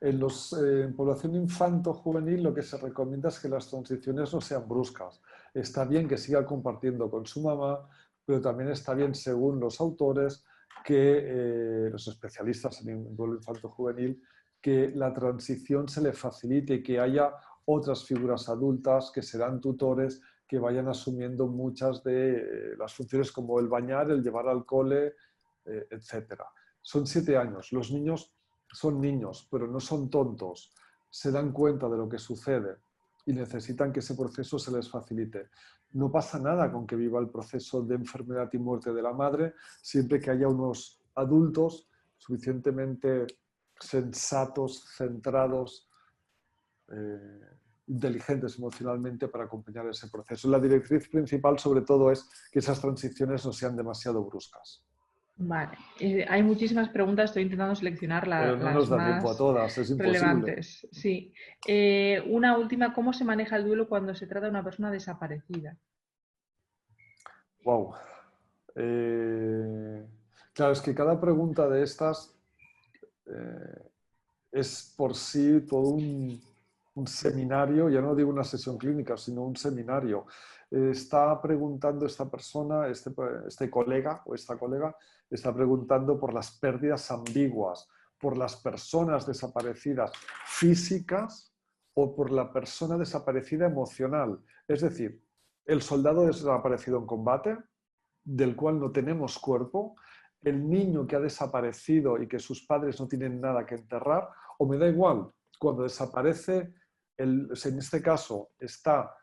En población infanto-juvenil lo que se recomienda es que las transiciones no sean bruscas. Está bien que siga compartiendo con su mamá, pero también está bien, según los autores, que los especialistas en duelo infanto-juvenil, que la transición se le facilite y que haya otras figuras adultas que serán tutores que vayan asumiendo muchas de las funciones como el bañar, el llevar al cole, etc. Son 7 años. Los niños son niños, pero no son tontos, se dan cuenta de lo que sucede y necesitan que ese proceso se les facilite. No pasa nada con que viva el proceso de enfermedad y muerte de la madre, siempre que haya unos adultos suficientemente sensatos, centrados, inteligentes emocionalmente para acompañar ese proceso. La directriz principal, sobre todo, es que esas transiciones no sean demasiado bruscas. Vale, hay muchísimas preguntas, estoy intentando seleccionar Pero no nos las da tiempo a más todas, es imposible. relevantes. Sí. Una última, ¿cómo se maneja el duelo cuando se trata de una persona desaparecida? Wow. Claro, es que cada pregunta de estas eh, es por sí todo un seminario, ya no digo una sesión clínica, sino un seminario. Está preguntando esta persona, este colega o esta colega, está preguntando por las pérdidas ambiguas, por las personas desaparecidas físicas o por la persona desaparecida emocional. Es decir, el soldado desaparecido en combate, del cual no tenemos cuerpo, el niño que ha desaparecido y que sus padres no tienen nada que enterrar, o me da igual, cuando desaparece, en este caso está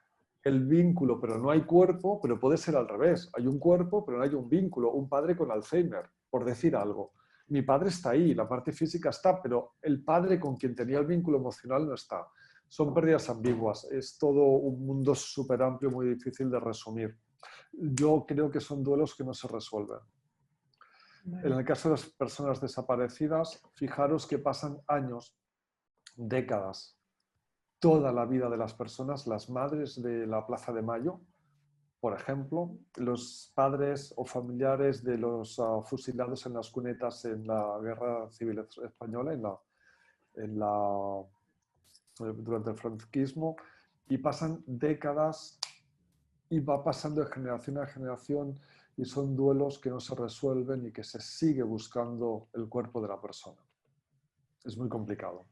el vínculo, pero no hay cuerpo, pero puede ser al revés, hay un cuerpo, pero no hay un vínculo, un padre con Alzheimer, por decir algo. Mi padre está ahí, la parte física está, pero el padre con quien tenía el vínculo emocional no está. Son pérdidas ambiguas, es todo un mundo súper amplio, muy difícil de resumir. Yo creo que son duelos que no se resuelven. En Vale. el caso de las personas desaparecidas, fijaros que pasan años, décadas, toda la vida de las personas, las madres de la Plaza de Mayo, por ejemplo, los padres o familiares de los fusilados en las cunetas en la Guerra Civil Española, durante el franquismo, y pasan décadas y va pasando de generación a generación y son duelos que no se resuelven y que se sigue buscando el cuerpo de la persona. Es muy complicado.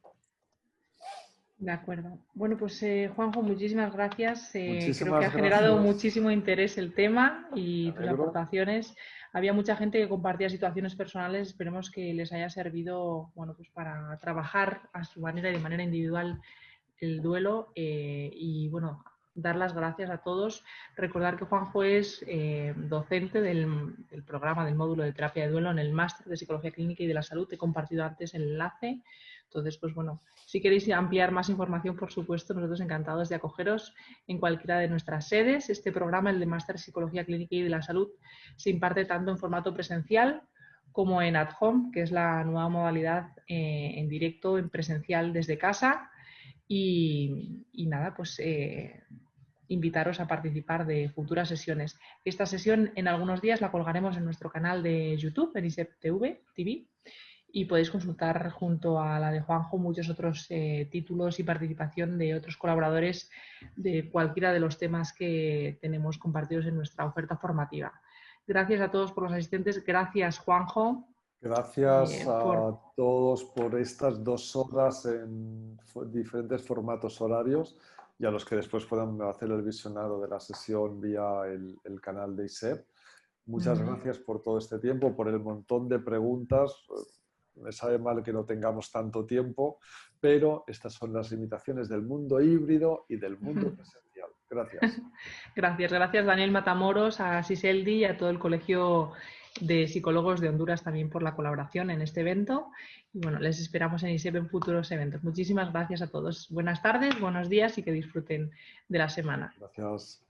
De acuerdo. Bueno, pues Juanjo, muchísimas gracias. Creo que ha Muchísimas generado gracias. muchísimo interés el tema Me y tus alegro. aportaciones. Había mucha gente que compartía situaciones personales. Esperemos que les haya servido, bueno, pues para trabajar a su manera y de manera individual el duelo. Y bueno, dar las gracias a todos. Recordar que Juanjo es docente del programa del módulo de terapia de duelo en el máster de Psicología Clínica y de la Salud. He compartido antes el enlace. Entonces, pues bueno, si queréis ampliar más información, por supuesto, nosotros encantados de acogeros en cualquiera de nuestras sedes. Este programa, el de Máster Psicología Clínica y de la Salud, se imparte tanto en formato presencial como en at home, que es la nueva modalidad en directo, en presencial desde casa. Y nada, pues invitaros a participar de futuras sesiones. Esta sesión en algunos días la colgaremos en nuestro canal de YouTube, en ISEP TV, y podéis consultar junto a la de Juanjo muchos otros títulos y participación de otros colaboradores de cualquiera de los temas que tenemos compartidos en nuestra oferta formativa. Gracias a todos por los asistentes. Gracias, Juanjo. Gracias Por... a todos por estas 2 horas en diferentes formatos horarios y a los que después puedan hacer el visionado de la sesión vía el canal de ISEP. Muchas gracias por todo este tiempo, por el montón de preguntas. Me sabe mal que no tengamos tanto tiempo, pero estas son las limitaciones del mundo híbrido y del mundo presencial. Gracias. Gracias Daniel Matamoros, a Siseldi y a todo el Colegio de Psicólogos de Honduras también por la colaboración en este evento. Y bueno, les esperamos en ISEP en futuros eventos. Muchísimas gracias a todos. Buenas tardes, buenos días y que disfruten de la semana. Gracias.